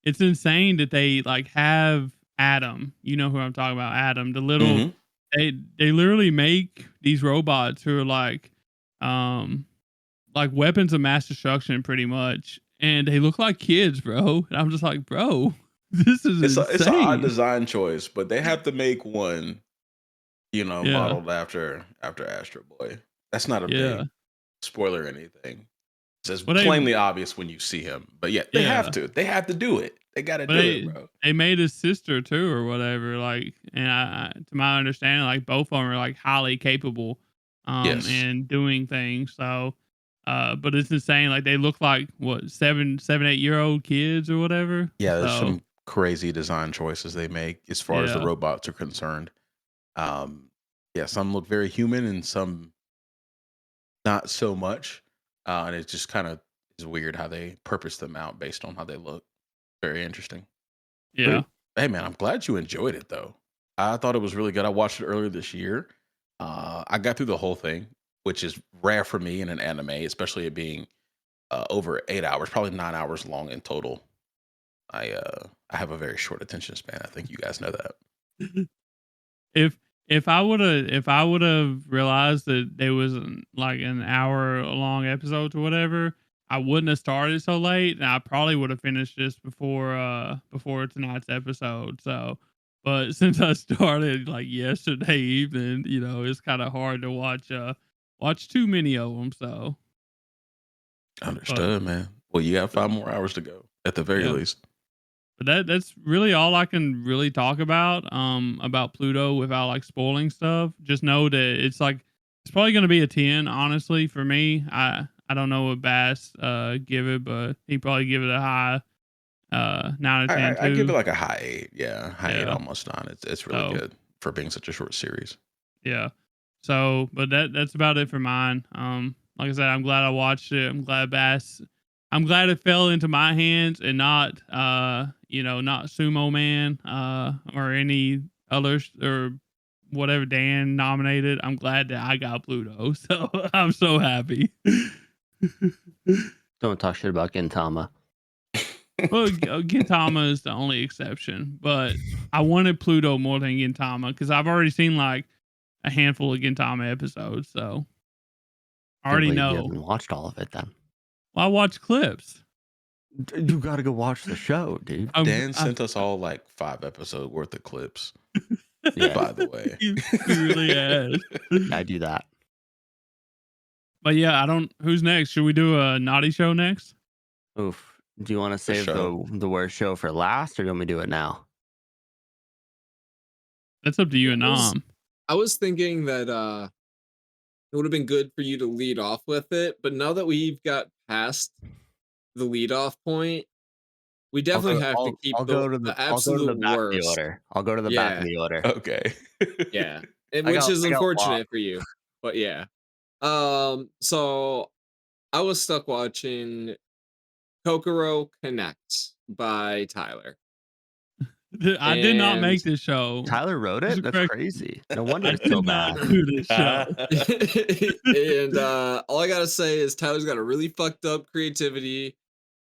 B: it's insane that they like have Adam. You know who I'm talking about, Adam. The little
D: hmm
B: they literally make these robots who are um like weapons of mass destruction, pretty much, and they look like kids, bro. And I'm just like, bro, this is
D: it's an odd
B: insane.
D: design choice, but they have to make one,
B: Yeah,
D: modeled after Astro Boy. That's not a
B: yeah.
D: big spoiler or anything. It's
B: But
D: plainly obvious when you see him. But yeah, they have
B: yeah.
D: to. They have to do it. They got to
B: But
D: do it, bro.
B: they made his sister too, or whatever. Like, and to my understanding, like both of them are like highly capable,
D: Yes.
B: and doing things. So, but it's insane. Like they look like what 8-year-old kids or whatever.
D: Yeah, there's
B: So
D: some crazy design choices they make as far as the
B: yeah,
D: robots are concerned. Um, yeah, some look very human and some not so much. And it just kind of is weird how they purpose them out based on how they look. Very interesting.
B: yeah,
D: But hey, man, I'm glad you enjoyed it though. I thought it was really good. I watched it earlier this year. I got through the whole thing, which is rare for me in an anime, especially it being over 8 hours, probably 9 hours long in total. I have a very short attention span. I think you guys know that.
B: if if I would have realized that there was like an hour long episode or whatever, I wouldn't have started so late, and I probably would have finished this before tonight's episode. So, but since I started like yesterday evening, it's kind of hard to watch too many of them. So, but
D: Understood, man. Well, you got 5 more hours to go at the very
B: yeah.
D: least.
B: But that's really all I can really talk about Pluto without like spoiling stuff. Just know that it's probably gonna be a 10, honestly, for me. I don't know what Bass give it, but he probably give it a high 9 or
D: I,
B: 10
D: I, I give it
B: too.
D: like a high 8. Yeah, high 8,
B: Yeah.
D: almost 9. It's really
B: So
D: good for being such a short series.
B: yeah. So but that's about it for mine. Like I said, I'm glad I watched it. I'm glad it fell into my hands and not Sumo Man or any others or whatever Dan nominated. I'm glad that I got Pluto. So I'm so happy.
A: Don't talk shit about Gintama.
B: Well, Gintama is the only exception, but I wanted Pluto more than Gintama because I've already seen like a handful of Gintama episodes, so I
A: Can't
B: already
A: believe you
B: know.
A: haven't watched all of it then.
B: Well, I watch clips.
A: You got to go watch the show, dude.
D: Dan
B: I
D: sent us all like 5 episode worth of clips,
A: Yeah,
D: by the way.
B: he really has.
A: I do that.
B: But yeah, I don't. Who's next? Should we do a naughty show next?
A: Oof. Do you want to
D: For
A: save
D: sure.
A: the worst show for last, or do you want me to do it now?
B: That's up to you and Nom.
C: I was thinking that it would have been good for you to lead off with it, but now that we've got past the lead off point, we definitely have to keep
A: I'll
C: the
A: go to the
C: absolute
A: back of the
C: worst.
A: order. I'll go to the back of
C: Yeah,
A: the order.
D: Okay.
C: yeah.
A: I
C: Which
A: got
C: is
A: I got lost.
C: unfortunate for you. But yeah. So I was stuck watching Kokoro Connect by Tyler.
B: I did not
C: And
B: make this show.
A: Tyler wrote
B: Just
A: it?
B: a
A: That's
B: correct.
A: crazy. No wonder
B: I
A: it's so
B: did not
A: bad.
B: do this show.
C: and all I gotta say is Tyler's got a really fucked up creativity.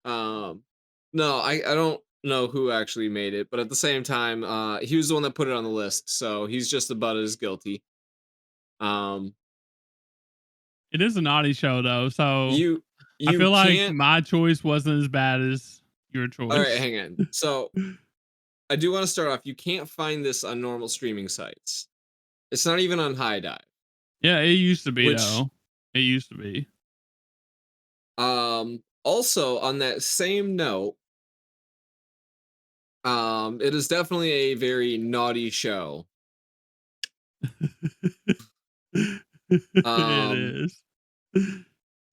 C: Um no, I don't know who actually made it, but at the same time, he was the one that put it on the list, so he's just about as guilty. Um
B: It is a naughty show though, so
C: You
B: I
C: you
B: feel like
C: can't.
B: my choice wasn't as bad as your
C: All right,
B: choice.
C: hang on. So I do want to start off. You can't find this on normal streaming sites. It's not even on High Dive.
B: Yeah, it used to be
C: Which
B: though. It used to be.
C: also on that same note, it is definitely a very naughty show.
B: It
C: Um,
B: is.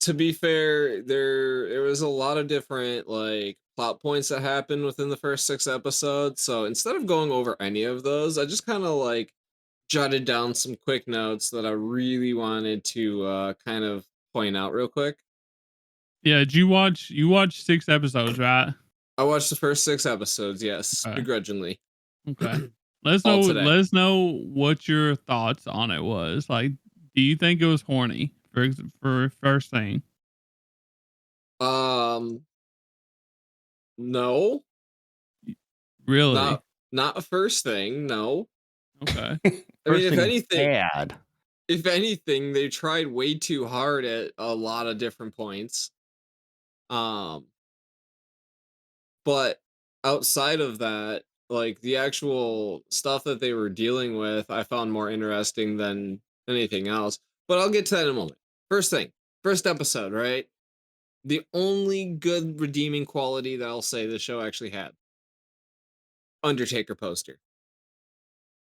C: to be fair, there was a lot of different like plot points that happened within the first 6 episodes. So instead of going over any of those, I just kind of like jotted down some quick notes that I really wanted to kind of point out real quick.
B: Yeah, did you watched 6 episodes, right?
C: I watched the first 6 episodes, yes,
B: Okay.
C: begrudgingly.
B: Okay.
C: All today.
B: Let us know what your thoughts on it was. Like, do you think it was horny for first thing?
C: Um, no,
B: Really?
C: not not a first thing. No,
B: Okay.
C: I mean,
A: First thing is bad.
C: if anything, they tried way too hard at a lot of different points. Um, but outside of that, like the actual stuff that they were dealing with, I found more interesting than anything else. But I'll get to that in a moment. First thing, first episode, right? The only good redeeming quality that I'll say the show actually had, Undertaker poster.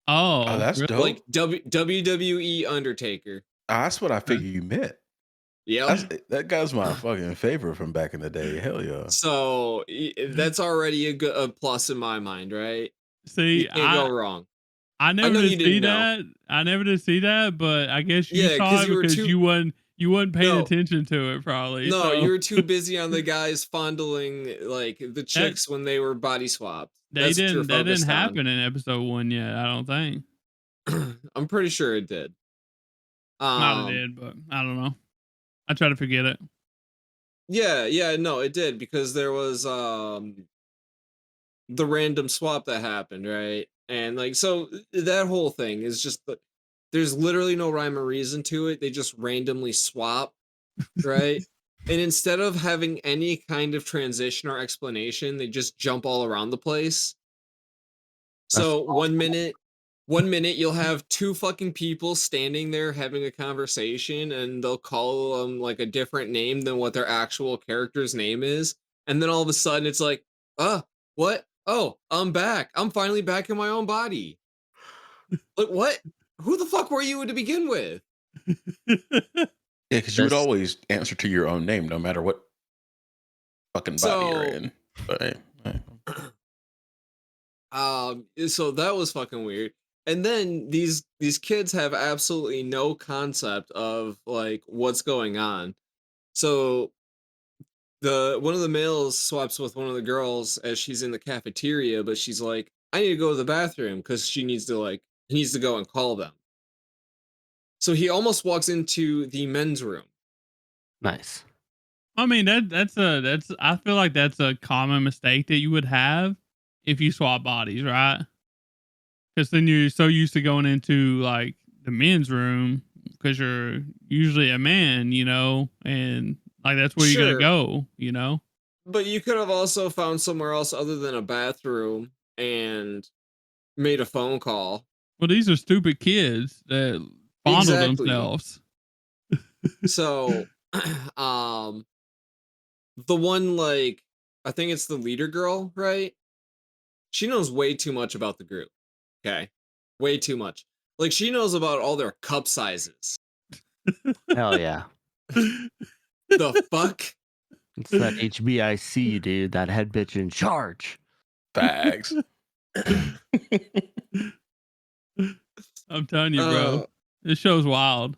D: Oh,
B: Oh,
D: that's
B: really?
C: Like
D: dope.
C: WWE Undertaker.
D: That's what I
B: Okay.
D: figured you meant.
C: Yep.
D: That guy's my fucking favorite from back in the day. Hell yeah.
C: So that's already a plus in my mind, right? You
B: See,
C: can't go wrong.
B: I
C: I
B: never
C: know you
B: did see
C: didn't know.
B: that. I never did see that, but I guess you
C: Yeah,
B: saw
C: because
B: it
C: you were
B: because
C: too
B: you wasn't paying
C: no
B: attention to it probably.
C: no,
B: So
C: you were too busy on the guys fondling like the
B: that
C: chicks when they were body swapped.
B: they
C: That's what you're
B: didn't that didn't
C: focused on.
B: happen in episode 1 yet, I don't think.
C: I'm pretty sure it did.
B: Might have
C: Um
B: did, but I don't know. I try to forget it.
C: yeah, no, it did because there was the random swap that happened, right? And like so that whole thing is just there's literally no rhyme or reason to it. They just randomly swap, right? And instead of having any kind of transition or explanation, they just jump all around the place.
A: That's
C: So one minute you'll have two fucking people standing there having a conversation and they'll call them like a different name than what their actual character's name is. And then all of a sudden it's like, what? Oh, I'm back. I'm finally back in my own body. Like what? Who the fuck were you to begin with?
D: Yeah, because you would
A: this
D: always answer to your own name no matter what fucking body you're
C: So
D: in. But hey.
C: so that was fucking weird. And then these kids have absolutely no concept of like what's going on. So the one of the males swaps with one of the girls as she's in the cafeteria, but she's like, I need to go to the bathroom because she needs to like he needs to go and call them. So he almost walks into the men's room.
A: nice.
B: I mean that's I feel like that's a common mistake that you would have if you swap bodies, right? Because then you're so used to going into like the men's room because you're usually a man, and like that's where you're gonna
C: Sure,
B: go,
C: but you could have also found somewhere else other than a bathroom and made a phone call.
B: Well, these are stupid kids that fondle
C: Exactly.
B: themselves.
C: So, um, the one like I think it's the leader girl, right? She knows way too much about the group. Okay, way too much. Like she knows about all their cup sizes.
A: Hell yeah.
C: The fuck?
A: It's that HBIC, dude. That head bitch in charge.
D: Bags.
B: I'm telling you, bro.
C: uh,
B: This show's wild.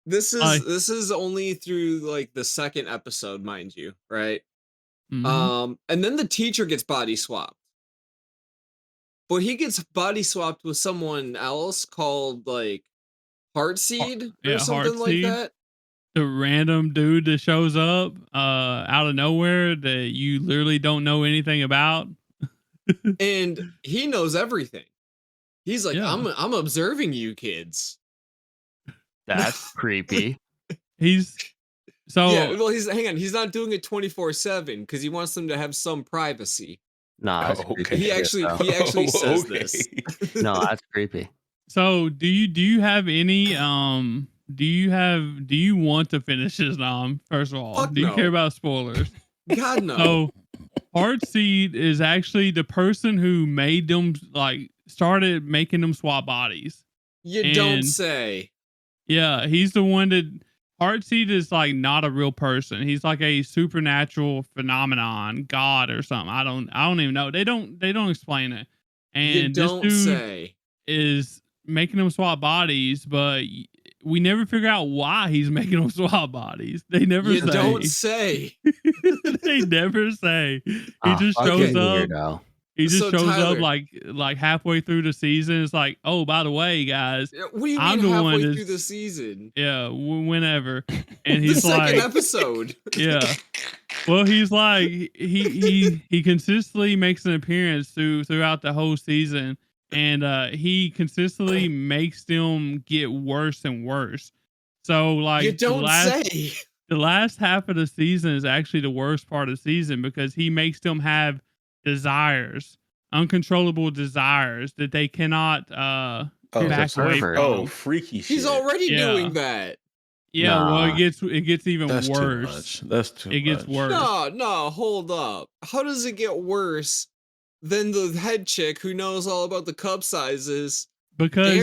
C: this
B: I
C: is this is only through like the second episode, mind you, right?
B: mhm.
C: And then the teacher gets body swapped. But he gets body swapped with someone else called like Heartseed or
B: Yeah,
C: something like
B: Heartseed,
C: that.
B: the random dude that shows up out of nowhere that you literally don't know anything about.
C: And he knows everything. He's like,
B: Yeah.
C: I'm observing you kids.
A: That's creepy.
B: He's so
C: Yeah, well, hang on. He's not doing it 24/7 because he wants them to have some privacy.
A: No, that's
D: Oh,
A: creepy
C: He
D: okay.
A: shit,
C: actually
A: though.
C: he actually says
D: Okay.
C: this.
A: No, that's creepy.
B: so do you have any do you want to finish this, first of all?
C: Fuck
B: Do you care
C: no.
B: about spoilers?
C: God no.
B: So Heartseed is actually the person who made them, like, started making them swap bodies.
C: You don't
B: And
C: say.
B: yeah, he's the one that Heartseed is like not a real person. He's like a supernatural phenomenon, god or something. I don't even know. They don't explain it.
C: You
B: And this
C: don't
B: dude
C: say.
B: is making them swap bodies, but we never figure out why he's making them swap bodies. They never
C: You
B: say.
C: don't say.
B: They never say. He
A: Ah,
B: just
A: fucking
B: shows up.
A: weirdo.
B: He just
C: So,
B: shows up
C: Tyler,
B: like halfway through the season. It's like, oh, by the way, guys,
C: what do you
B: I'm
C: mean
B: the one
C: halfway
B: that's
C: through the season?
B: yeah, whenever, and
C: The
B: he's
C: second
B: like,
C: episode.
B: yeah. Well, he's like he consistently makes an appearance throughout the whole season, and he consistently makes them get worse and worse. So
C: You
B: like
C: don't say.
B: the last half of the season is actually the worst part of the season because he makes them have desires, uncontrollable desires that they cannot
D: Oh,
A: He's a
B: back away
A: pervert.
D: oh,
B: from.
D: freaky shit.
C: He's already
B: Yeah.
C: doing that.
B: Yeah, well,
A: Nah.
B: it gets even
D: That's too
B: worse.
D: much. That's too
B: It gets
D: much.
B: worse.
C: No, hold up. How does it get worse than the head chick who knows all about the cup sizes
B: Because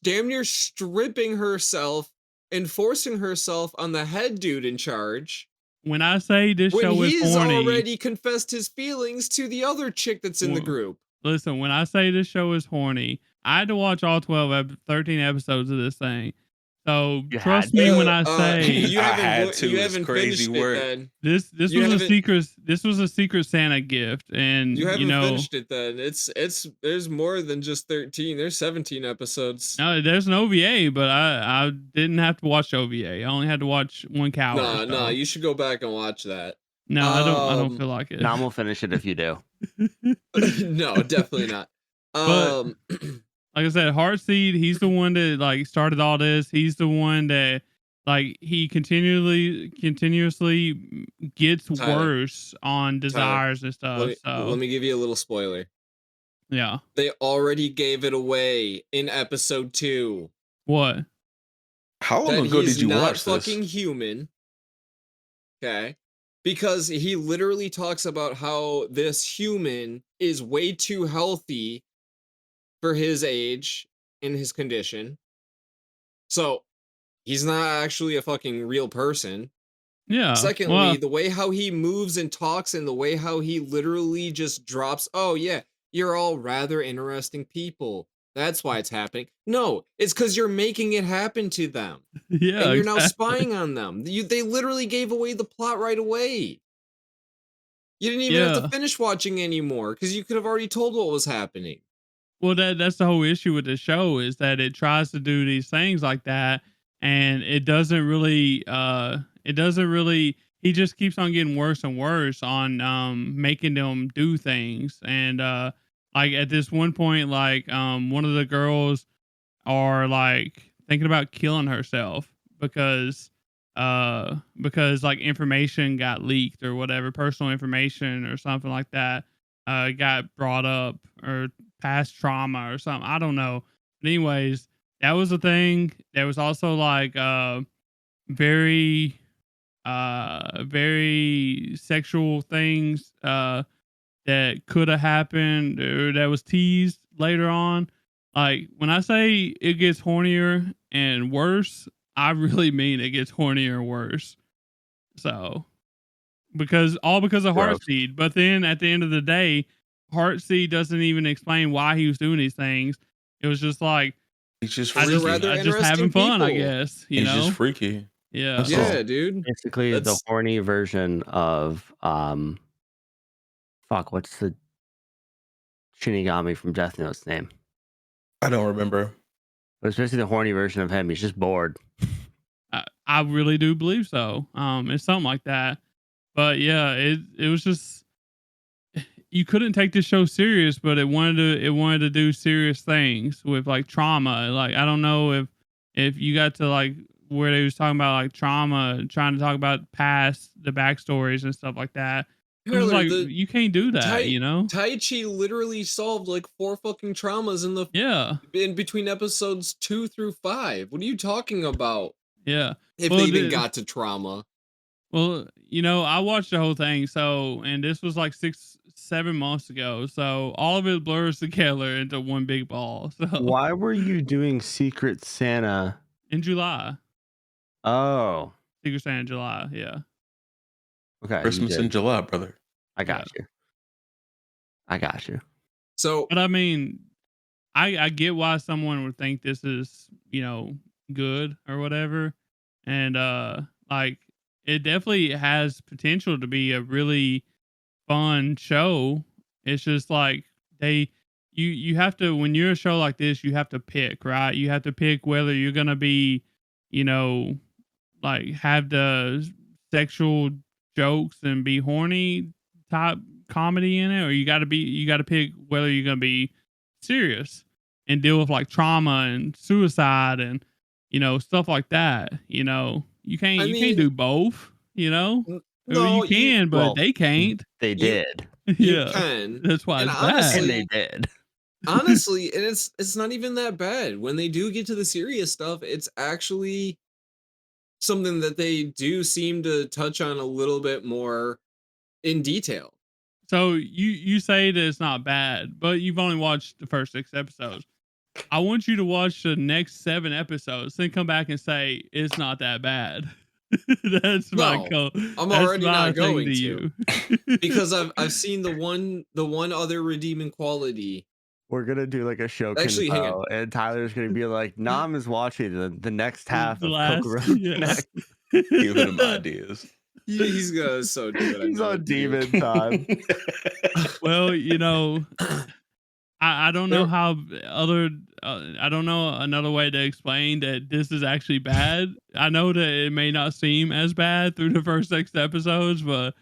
C: damn near stripping herself and forcing herself on the head dude in charge
B: when I say this
C: when
B: show is
C: he's
B: horny,
C: already confessed his feelings to the other chick that's in the
B: Well,
C: group?
B: listen, when I say this show is horny, I had to watch all 13 episodes of this thing. So
A: You
B: trust
A: had
B: me
A: to?
B: when I say
C: You
D: I
C: haven't
D: had to.
C: you
D: It's
C: haven't
D: crazy
C: finished
D: work.
C: it then.
B: this
C: You
B: was a
C: haven't-
B: secret this was a secret Santa gift, and
C: You haven't
B: know
C: finished it then. It's there's more than just 13. There's 17 episodes.
B: no, there's an OVA, but I didn't have to watch OVA. I only had to watch one cow.
C: Nah, you should go back and watch that.
B: No, I don't feel like it.
A: Nah, I'm gonna finish it if you do.
C: No, definitely not.
B: But like I said, Heartseed, he's the one that like started all this. He's the one that like he continuously gets
C: Tyler.
B: worse on desires and stuff.
C: let me give you a little spoiler.
B: Yeah.
C: They already gave it away in episode 2.
B: What?
D: How long
C: That
D: ago
C: he's
D: did you
C: not
D: watch
C: fucking
D: this?
C: human. Okay. Because he literally talks about how this human is way too healthy for his age and his condition. So he's not actually a fucking real person.
B: Yeah.
C: Secondly,
B: well,
C: the way how he moves and talks and the way how he literally just drops, oh yeah, you're all rather interesting people. That's why it's happening. No, it's because you're making it happen to them.
B: yeah.
C: And you're now
B: exactly.
C: spying on them. They literally gave away the plot right away. You didn't even have
B: Yeah.
C: to finish watching anymore because you could have already told what was happening.
B: Well, that's the whole issue with the show is that it tries to do these things like that, and it doesn't really. He just keeps on getting worse and worse on making them do things, and like at this one point, like one of the girls are like thinking about killing herself because like information got leaked or whatever, personal information or something like that got brought up, or past trauma or something. I don't know. But anyways, that was a thing. There was also like very very sexual things that could have happened or that was teased later on. Like when I say it gets hornier and worse, I really mean it gets hornier and worse. So because of
A: Gross.
B: Heartseed. But then at the end of the day, Heartseed doesn't even explain why he was doing these things. It was just like
D: He's just
C: We're
D: freaky.
C: rather
B: I just having
C: interesting
B: fun, I
C: people.
B: guess. You
D: He's
B: know?
D: just freaky.
B: Yeah.
D: That's
C: Yeah,
D: all.
C: dude.
A: Basically, the
C: That's-
A: horny version of fuck, what's the Shinigami from Death Note's name?
D: I don't remember.
A: But it's basically the horny version of him. He's just bored.
B: I really do believe so. It's something like that. But yeah, it was just you couldn't take this show serious, but it wanted to do serious things with like trauma. Like I don't know if you got to like where they was talking about like trauma, trying to talk about past, the backstories and stuff like that. I'm just
C: Tyler,
B: like,
C: the
B: you can't do that, you know?
C: Tai Chi literally solved like 4 fucking traumas
B: Yeah,
C: in between episodes 2 through 5. What are you talking about?
B: yeah.
C: If they
B: Well,
C: even got to trauma.
B: well, I watched the whole thing, so and this was like 6, 7 months ago, so all of it blurs together into one big ball. So
A: Why were you doing Secret Santa?
B: in July,
A: Oh,
B: Secret Santa in July, yeah,
A: okay, you
D: Christmas in
A: did.
D: July, brother.
A: I
B: yeah.
A: got you. I got you.
C: So
B: But I mean, I get why someone would think this is, good or whatever. And like it definitely has potential to be a really fun show. It's just like you have to, when you're a show like this, you have to pick, right? You have to pick whether you're gonna be, you know, like have the sexual jokes and be horny type comedy in it, or you gotta pick whether you're gonna be serious and deal with like trauma and suicide and stuff like that. You can't
C: I
B: you can't
C: mean,
B: do both. I mean, you
C: no,
B: can, but
A: Well,
B: they can't.
A: they
C: you
A: did,
C: you
B: Yeah,
C: can.
B: that's why
C: And
B: it's bad.
A: and they
C: honestly,
A: did.
C: honestly, and it's not even that bad. When they do get to the serious stuff, it's actually something that they do seem to touch on a little bit more in detail.
B: So you say that it's not bad, but you've only watched the first 6 episodes. I want you to watch the next 7 episodes, then come back and say it's not that bad. That's my
C: No,
B: call.
C: I'm
B: That's
C: already
B: my
C: not
B: thing to
C: going to
B: you.
C: because I've seen the one other redeeming quality.
A: We're gonna do like a show
C: Actually, hang on.
A: Convo, and Tyler's gonna be like, "Nam is watching the next half
B: The
A: of
B: last,
A: Kokoro
B: yeah.
A: Connect."
D: Giving him ideas.
C: He's gonna so do it. I
A: He's
C: know
A: on
C: it too.
A: demon time.
B: Well, I don't know
C: There,
B: how other I don't know another way to explain that this is actually bad. I know that it may not seem as bad through the first 6 episodes, but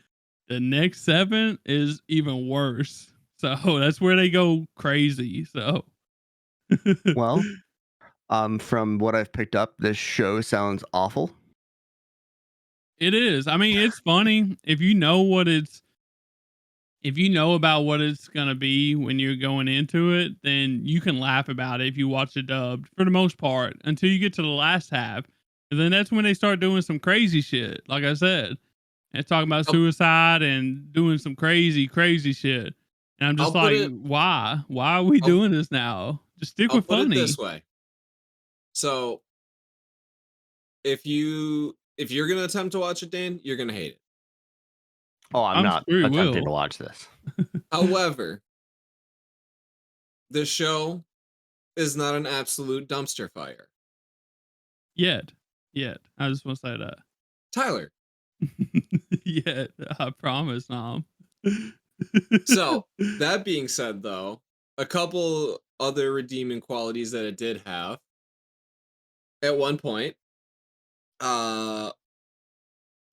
B: the next 7 is even worse. So that's where they go crazy. So
A: Well, from what I've picked up, this show sounds awful.
B: it is. I mean, it's funny if you know about what it's gonna be when you're going into it, then you can laugh about it if you watch it dubbed for the most part until you get to the last half. And then that's when they start doing some crazy shit. Like I said, and talking about
C: I'll,
B: suicide and doing some crazy, crazy shit. And I'm just
C: I'll put
B: like,
C: it.
B: why? Why are we
C: I'll
B: doing this now? Just stick
C: I'll
B: with
C: put it this
B: funny.
C: way. So if you're gonna attempt to watch it, Dan, you're gonna hate it.
A: Oh, I'm
B: I'm
A: not
B: sure you
A: attempting to
B: will.
A: watch this.
C: However, the show is not an absolute dumpster fire.
B: Yet. Yet. I just want to say that.
C: Tyler.
B: Yet. I promise, Nom.
C: So that being said, though, a couple other redeeming qualities that it did have. At one point, uh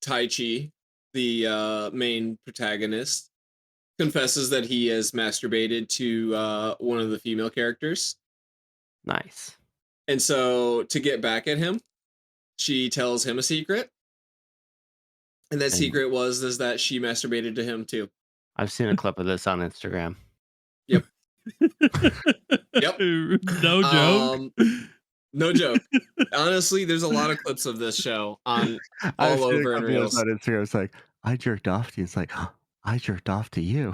C: Tai Chi, the main protagonist, confesses that he has masturbated to one of the female characters.
A: Nice.
C: And so to get back at him, she tells him a secret. And that
A: And
C: secret was that she masturbated to him too.
A: I've seen a clip of this on Instagram.
C: Yep. Yep.
B: No joke.
C: No joke. Honestly, there's a lot of clips of this show on
A: I've
C: all
A: seen a
C: over in
A: couple of those
C: Reels.
A: on Instagram. It's like, I jerked off to you. It's like, I jerked off to you.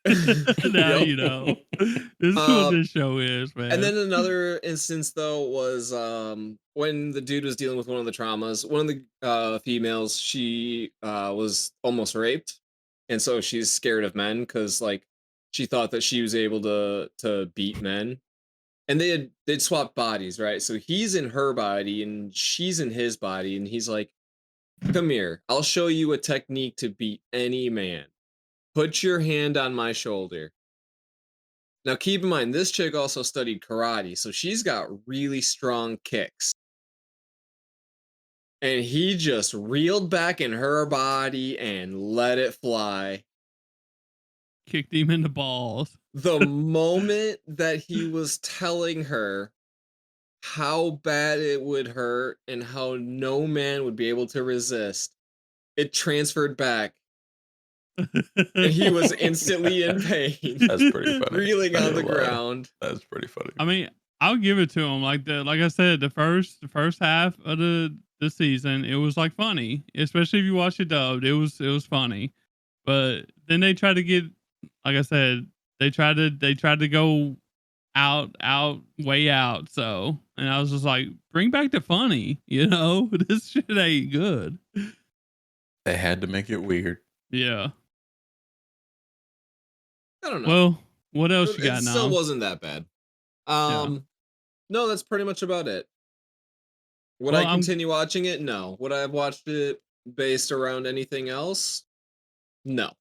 B: Now
C: Yep.
B: you know. This is what
C: Uh,
B: this show is, man.
C: And then another instance though was when the dude was dealing with one of the traumas. One of the females, she was almost raped, and so she's scared of men because like she thought that she was able to beat men, and they'd swapped bodies, right? So he's in her body and she's in his body, and he's like, "Come here, I'll show you a technique to beat any man. Put your hand on my shoulder." Now, keep in mind, this chick also studied karate, so she's got really strong kicks. And he just reeled back in her body and let it fly.
B: Kicked him in the balls.
C: The moment that he was telling her how bad it would hurt and how no man would be able to resist. It transferred back, and he was instantly in pain,
D: That's pretty funny.
C: reeling
D: Not
C: on the
D: gonna lie.
C: ground.
D: That's pretty funny.
B: I mean, I'll give it to him. Like I said, the first half of the season, it was like funny, especially if you watch it dubbed. It was funny, but then they tried to get, like I said, they tried to go way out. So, and I was just like, bring back the funny, this shit ain't good.
D: They had to make it weird.
B: Yeah.
C: I don't know.
B: Well, what else you
C: It
B: got
C: still
B: now?
C: wasn't that bad.
B: Yeah.
C: No, that's pretty much about it. Would
B: Well,
C: I continue watching it? No. Would I have watched it based around anything else? No.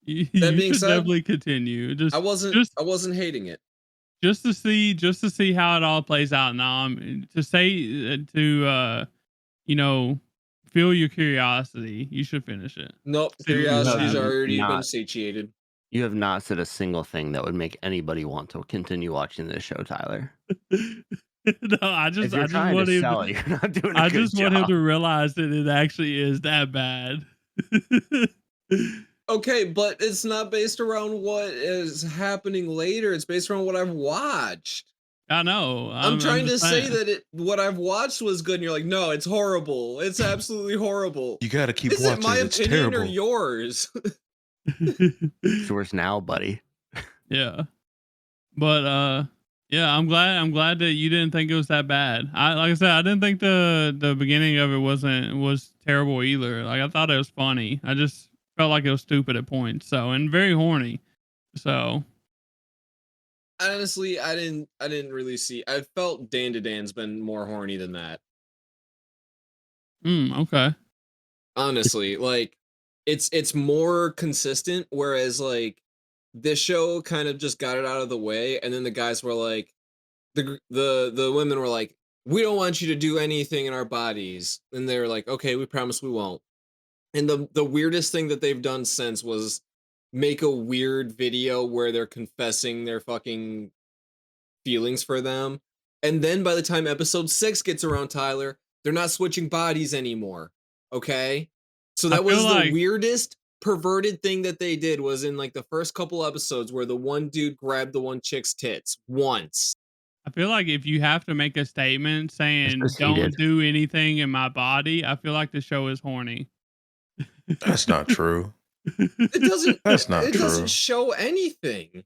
B: you,
C: That
B: you
C: being
B: should
C: said,
B: definitely continue.
C: I
B: Just
C: wasn't hating it.
B: just to see how it all plays out now. To say to you know feel your curiosity, you should finish it.
C: Nope,
B: See what you
C: curiosity's
B: have.
C: already been
A: not
C: satiated.
A: you have not said a single thing that would make anybody want to continue watching this show, Tyler.
B: No, I
A: If
B: just
A: you're
B: I just
A: trying
B: want
A: to
B: him
A: sell
B: to,
A: it, you're not doing a
B: I
A: good
B: just want him
A: job.
B: to realize that it actually is that bad.
C: Okay, but it's not based around what is happening later. It's based around what I've watched.
B: I know.
C: I'm
B: I'm
C: trying to
B: just
C: say
B: saying.
C: that what I've watched was good, and you're like, no, it's horrible. It's absolutely horrible.
D: You got to keep
C: Is it
D: watching.
C: my
D: It's
C: opinion or
D: terrible.
C: yours?
A: It's yours now, buddy.
B: Yeah. But yeah, I'm glad that you didn't think it was that bad. Like I said, I didn't think the beginning of it was terrible either. Like I thought it was funny. I just felt like it was stupid at points. So, and very horny. So,
C: Honestly, I didn't really see. I felt Dan's been more horny than that.
B: okay.
C: Honestly, like it's more consistent, whereas like this show kind of just got it out of the way, and then the guys were like, the women were like, we don't want you to do anything in our bodies, and they're like, okay, we promise we won't. And the weirdest thing that they've done since was make a weird video where they're confessing their fucking feelings for them. And then by the time episode 6 gets around, Tyler, they're not switching bodies anymore. Okay? So
B: I
C: that
B: feel
C: was the
B: like
C: weirdest perverted thing that they did was in like the first couple episodes where the one dude grabbed the one chick's tits once.
B: I feel like if you have to make a statement
A: It's
B: saying
A: just heated.
B: don't do anything in my body, I feel like the show is horny.
D: That's not true.
C: It doesn't
D: That's not
C: it
D: true.
C: doesn't show anything.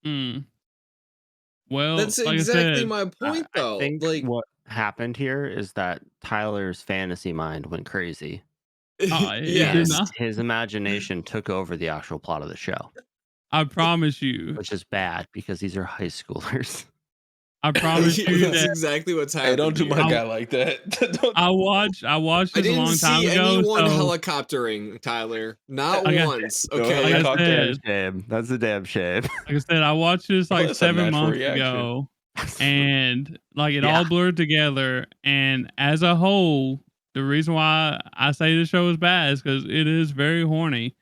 B: Mm. Well,
C: That's
B: like I
C: exactly
B: said,
C: my point
A: I
C: though.
A: think
C: Like
A: what happened here is that Tyler's fantasy mind went crazy.
B: it did
C: yes.
B: not.
A: His imagination took over the actual plot of the show,
B: I promise you.
A: which is bad because these are high schoolers.
B: I promise you
C: That's
B: that
C: exactly what's happening.
D: Hey, don't do my
B: I'll-
D: guy like that. Don't-
B: I watched
C: I
B: this a long
C: didn't
B: time
C: see
B: ago.
C: anyone
B: So
C: helicoptering, Tyler. Not
B: Like I-
C: once.
D: Go
C: Okay.
D: ahead.
B: like I said,
A: Shame. That's a damn shame.
B: like I said, I watched this
D: Well,
B: like
D: that's a
B: 7
D: natural
B: months
D: reaction.
B: ago, and like it
A: Yeah.
B: all blurred together. And as a whole, the reason why I say the show is bad is because it is very horny.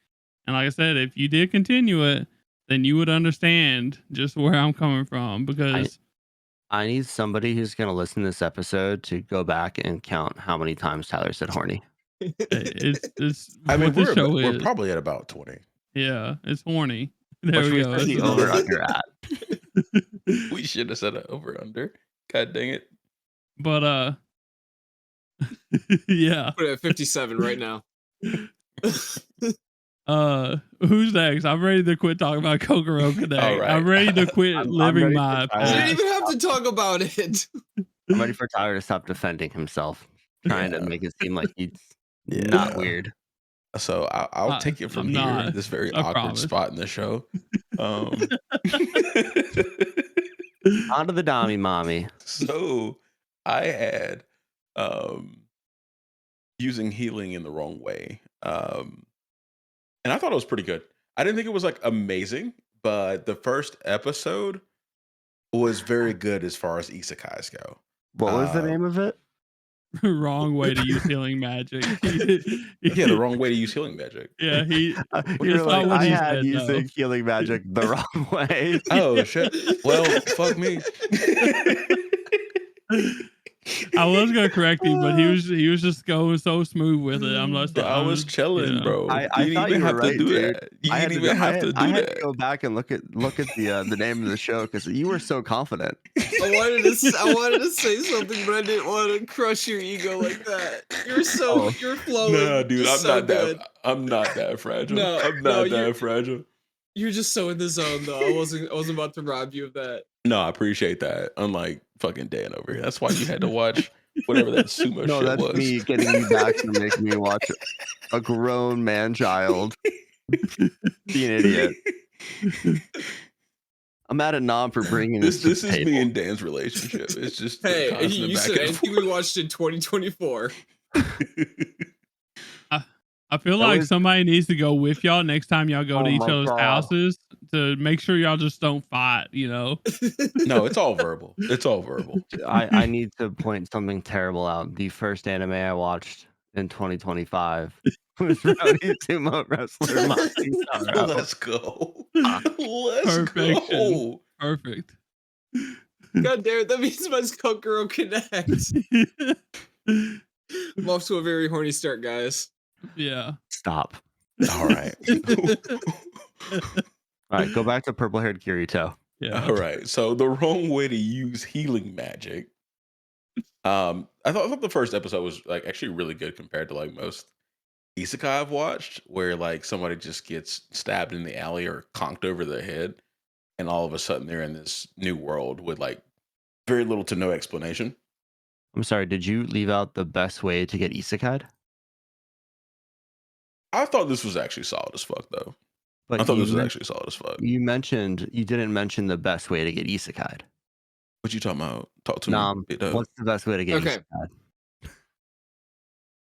B: And like I said, if you did continue it, then you would understand just where I'm coming from. Because
A: I need somebody who's going to listen to this episode to go back and count how many times Tyler said horny.
B: it's
D: I mean,
B: what the show
D: we're
B: is.
D: probably at about 20.
B: Yeah, it's horny. There
A: What should
B: we
A: we
B: go.
A: set the
B: That's
A: over
B: enough.
A: under at?
D: We should have said it over under. God dang it.
B: But yeah.
C: Put it at 57 right now.
B: Who's next? I'm ready to quit talking about Kokoro today.
D: All right.
B: I'm ready to quit
A: I'm
B: living
A: ready for
B: my
A: Tyler.
C: You didn't
B: past.
C: even have to talk about it.
A: I'm ready for Tyler to stop defending himself, trying to
D: Yeah.
A: make it seem like he's not
D: Yeah.
A: weird.
D: So I'll take it from
B: I'm
D: here,
B: not.
D: this very
B: I
D: awkward
B: promise.
D: spot in the show.
A: On to the Dommy Mommy.
D: So I had using healing in the wrong way. And I thought it was pretty good. I didn't think it was like amazing, but the first episode was very good as far as isekais go.
A: What was the name of it?
B: Wrong way to use healing magic.
D: Yeah, the wrong way to use healing magic.
B: Yeah,
A: You're
B: It's not
A: like,
B: what
A: I
B: he
A: had
B: said,
A: using
B: though.
A: healing magic the wrong way.
D: Oh shit. Well, fuck me.
B: I was gonna correct him, but he was just going so smooth with it. I'm just like,
D: I was chilling, bro.
A: I
D: You didn't
A: thought
D: even
A: you were
D: have to
A: right,
D: do
A: dude.
D: that. You didn't even have to
A: I
D: do
A: had to
D: that.
A: go back and look at the name of the show because you were so confident.
C: I wanted to say something, but I didn't want to crush your ego like that. You're flowing.
D: Nah, dude,
C: just so good.
D: I'm not that fragile.
C: No,
D: I'm
C: no,
D: not that fragile.
C: You're just so in the zone, though. I wasn't about to rob you of that.
D: No, I appreciate that. Unlike fucking Dan over here. That's why you had to watch whatever that sumo
A: No,
D: shit
A: that's
D: was.
A: me getting you back to make me watch a grown man child be an idiot. I'm at a nom for bringing
D: This
A: to the
D: is me
A: table.
D: and Dan's relationship. It's just the
C: Hey,
D: constant
C: you
D: back
C: said
D: and
C: anything
D: forth.
C: we watched in 2024.
B: I feel
A: That
B: like
A: was-
B: somebody needs to go with y'all next time y'all go
A: Oh
B: to each
A: my
B: other's
A: God.
B: houses to make sure y'all just don't fight, you know?
D: No, it's all verbal. It's all verbal.
A: I need to point something terrible out. The first anime I watched in 2025 was Rowdy Sumo Wrestler Monty Taro.
D: Let's go.
A: Ah.
D: Let's
B: Perfection.
D: go.
B: Perfect.
C: God damn it, that means my Kokoro connect. I'm off to a very horny start, guys.
B: Yeah.
A: Stop.
D: All right.
A: All right, go back to purple-haired Kirito.
B: Yeah.
D: All right. So the wrong way to use healing magic. I thought the first episode was like actually really good compared to like most isekai I've watched, where like somebody just gets stabbed in the alley or conked over the head, and all of a sudden they're in this new world with like very little to no explanation.
A: I'm sorry, did you leave out the best way to get isekai'd?
D: I thought this was actually solid as fuck though.
A: But
D: I thought
A: you
D: this was
A: men-
D: actually solid as fuck.
A: you didn't mention the best way to get isekai'd.
D: What you talking about? Talk to
A: Nom,
D: me. Big dog.
A: what's the best way to get
C: Okay.
A: isekai'd?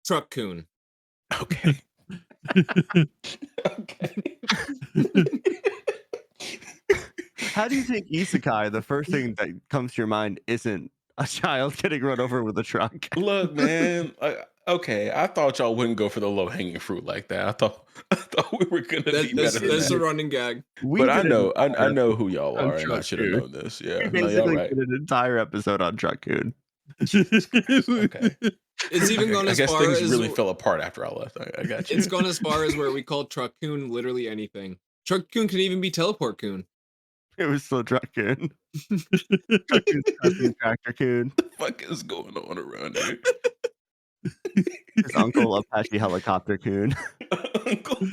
C: Truck Coon.
D: Okay. Okay.
A: How do you think isekai, the first thing that comes to your mind isn't a child getting run over with a truck?
D: Look, man. Okay, I thought y'all wouldn't go for the low hanging fruit like that. I thought we were gonna be
C: That's
D: better than
C: a
D: that.
C: running gag.
D: But I
A: did an
D: know, I
A: entire
D: know who y'all
A: on
D: are, and I
A: Truck
D: should have
A: Coon.
D: known this. Yeah,
A: We
D: no, y'all
A: basically
D: right.
A: did an entire episode on Truck Coon.
D: Okay.
C: It's even
D: Okay,
C: gone
D: I
C: as
D: guess
C: far
D: things
C: as
D: really fell apart after I left. I got you.
C: it's gone as far as where we call Truck Coon literally anything. Truck Coon can even be Teleport Coon.
A: It was still Truck Coon. Truck Coon's cousin, Tractor Coon.
D: What the fuck is going on around here?
A: His uncle, Apache Helicopter Coon.
D: Uncle.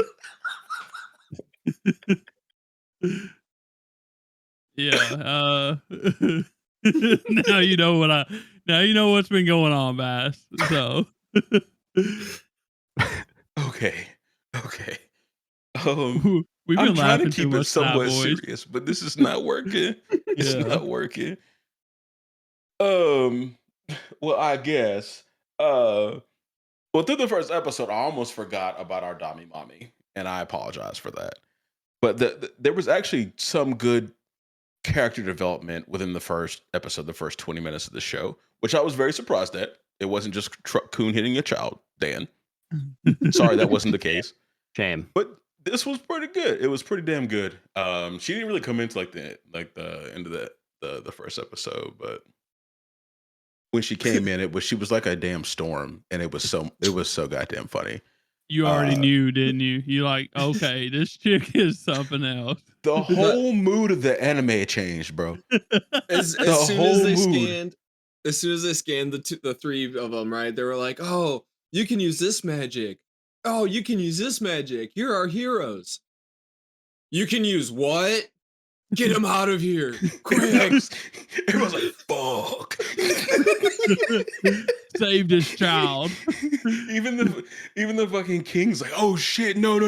B: Yeah. Now you know what's been going on, Bass. So
D: Okay. Okay.
B: we've
D: I'm
B: been
D: trying to
B: laughing too
D: keep it
B: much tonight,
D: somewhat
B: boys.
D: serious, but this is not working. It's
B: Yeah.
D: not working. Well, I guess. Well, through the first episode, I almost forgot about our Dami Mommy, and I apologize for that. But there was actually some good character development within the first episode, the first 20 minutes of the show, which I was very surprised at. It wasn't just Truck Coon hitting a child, Dan. Sorry, that wasn't the case.
A: Shame.
D: But this was pretty good. It was pretty damn good. She didn't really come into the end of the first episode, but when she came in, she was like a damn storm, and it was so goddamn funny.
B: You already knew, didn't you? You like, okay, this chick is something else.
D: The whole mood of the anime changed, bro.
C: As
D: The
C: soon as
D: whole
C: they
D: mood.
C: scanned the three of them, right? They were like, "Oh, you can use this magic. Oh, you can use this magic. You're our heroes. You can use what? Get him out of here, quick!"
D: Everyone's like, "Fuck!"
B: Save this child.
D: even the fucking king's like, "Oh shit! No!"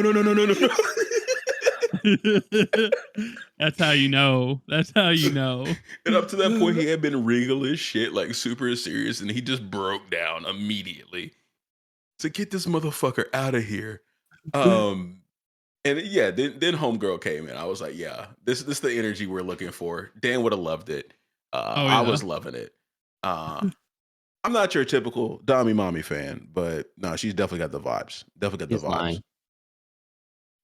B: That's how you know. That's how you know.
D: And up to that point, he had been regal as shit, like super serious, and he just broke down immediately to get this motherfucker out of here. And yeah, then homegirl came in. I was like, yeah, this is the energy we're looking for. Dan would have loved it. I was loving it. I'm not your typical Dami Mommy fan, but no, she's definitely got the vibes. Definitely got the
A: He's
D: vibes.
A: lying.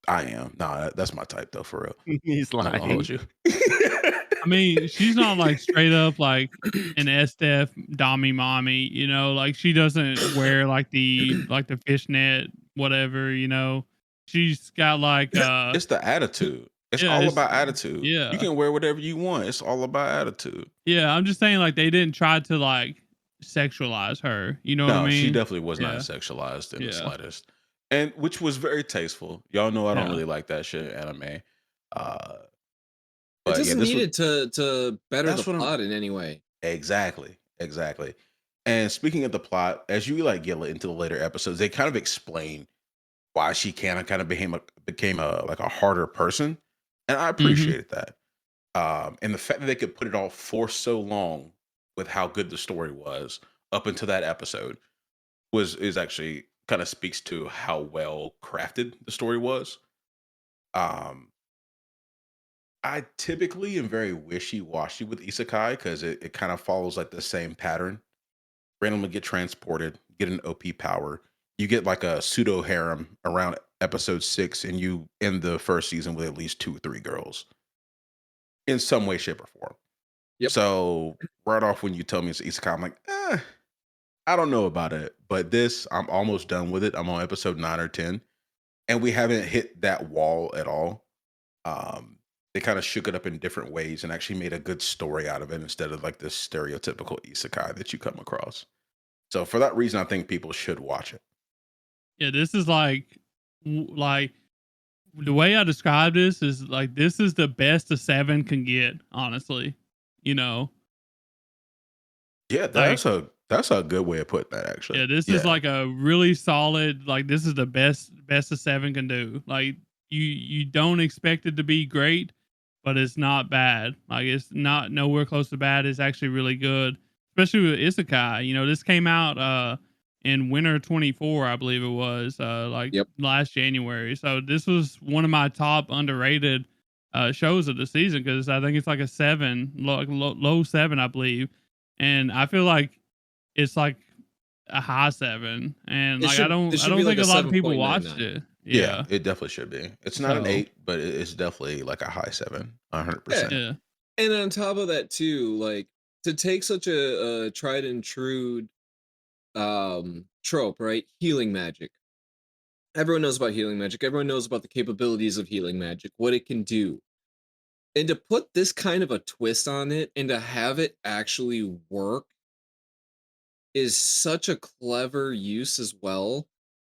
D: I am. No, that's my type though, for real.
A: He's
D: Not gonna
A: lying.
D: hold you.
B: I mean, she's not like straight up like an SDF dommy mommy, like she doesn't wear like the fishnet whatever, She's got like
D: It's the attitude. It's
B: yeah,
D: all
B: it's
D: about attitude. You
B: yeah.
D: can wear whatever you want. It's all about attitude.
B: Yeah, I'm just saying like they didn't try to like sexualize her. You know what I
D: No, she
B: mean?
D: definitely was not
B: Yeah.
D: sexualized in the
B: Yeah.
D: slightest. And which was very tasteful. Y'all know I don't
B: Yeah.
D: really like that shit in anime. Uh
C: It
D: but yeah,
C: doesn't
D: this
C: need
D: was
C: it to better the
D: that's what I'm
C: plot in any way.
D: exactly. And speaking of the plot, as you like get into the later episodes, they kind of explain why she kind of became a like a harder person. And I
B: Mhm.
D: appreciated that. And the fact that they could put it all for so long with how good the story was up until that episode was is actually kind of speaks to how well crafted the story was. Um, I typically am very wishy washy with isekai because it kind of follows like the same pattern. Randomly get transported, get an OP power, you get like a pseudo harem around episode 6, and you end the first season with at least 2 or 3 girls in some way, shape, or form.
C: Yep.
D: So right off when you tell me it's isekai, I'm like, I don't know about it. But this, I'm almost done with it. I'm on episode 9 or 10, and we haven't hit that wall at all. They kind of shook it up in different ways and actually made a good story out of it instead of like this stereotypical isekai that you come across. So for that reason, I think people should watch it.
B: Yeah, this is like the way I describe this is like this is the best a 7 can get, honestly. You know,
D: Yeah,
B: like
D: that's a good way of putting that
B: yeah,
D: actually.
B: this is
D: Yeah,
B: like a really solid like this is the best a 7 can do. Like you don't expect it to be great, but it's not bad. Like it's not nowhere close to bad. It's actually really good, especially with Isekai. This came out in winter 24, I believe it was, like
C: Yep.
B: last January. So this was one of my top underrated shows of the season because I think it's like a 7, low 7, I believe, and I feel like it's like a high 7, and like I
C: It
B: don't I
C: should be
B: don't
C: like
B: think
C: a
B: a lot of people watched
C: 7.99.
B: it.
D: yeah,
B: Yeah.
D: it definitely should be. It's not an
B: So
D: 8, but it's definitely like a high 7,
C: Yeah.
D: 100%.
B: yeah.
C: And on top of that too, like to take such a tried and true trope, right? Healing magic. Everyone knows about healing magic. Everyone knows about the capabilities of healing magic, what it can do. And to put this kind of a twist on it and to have it actually work is such a clever use as well.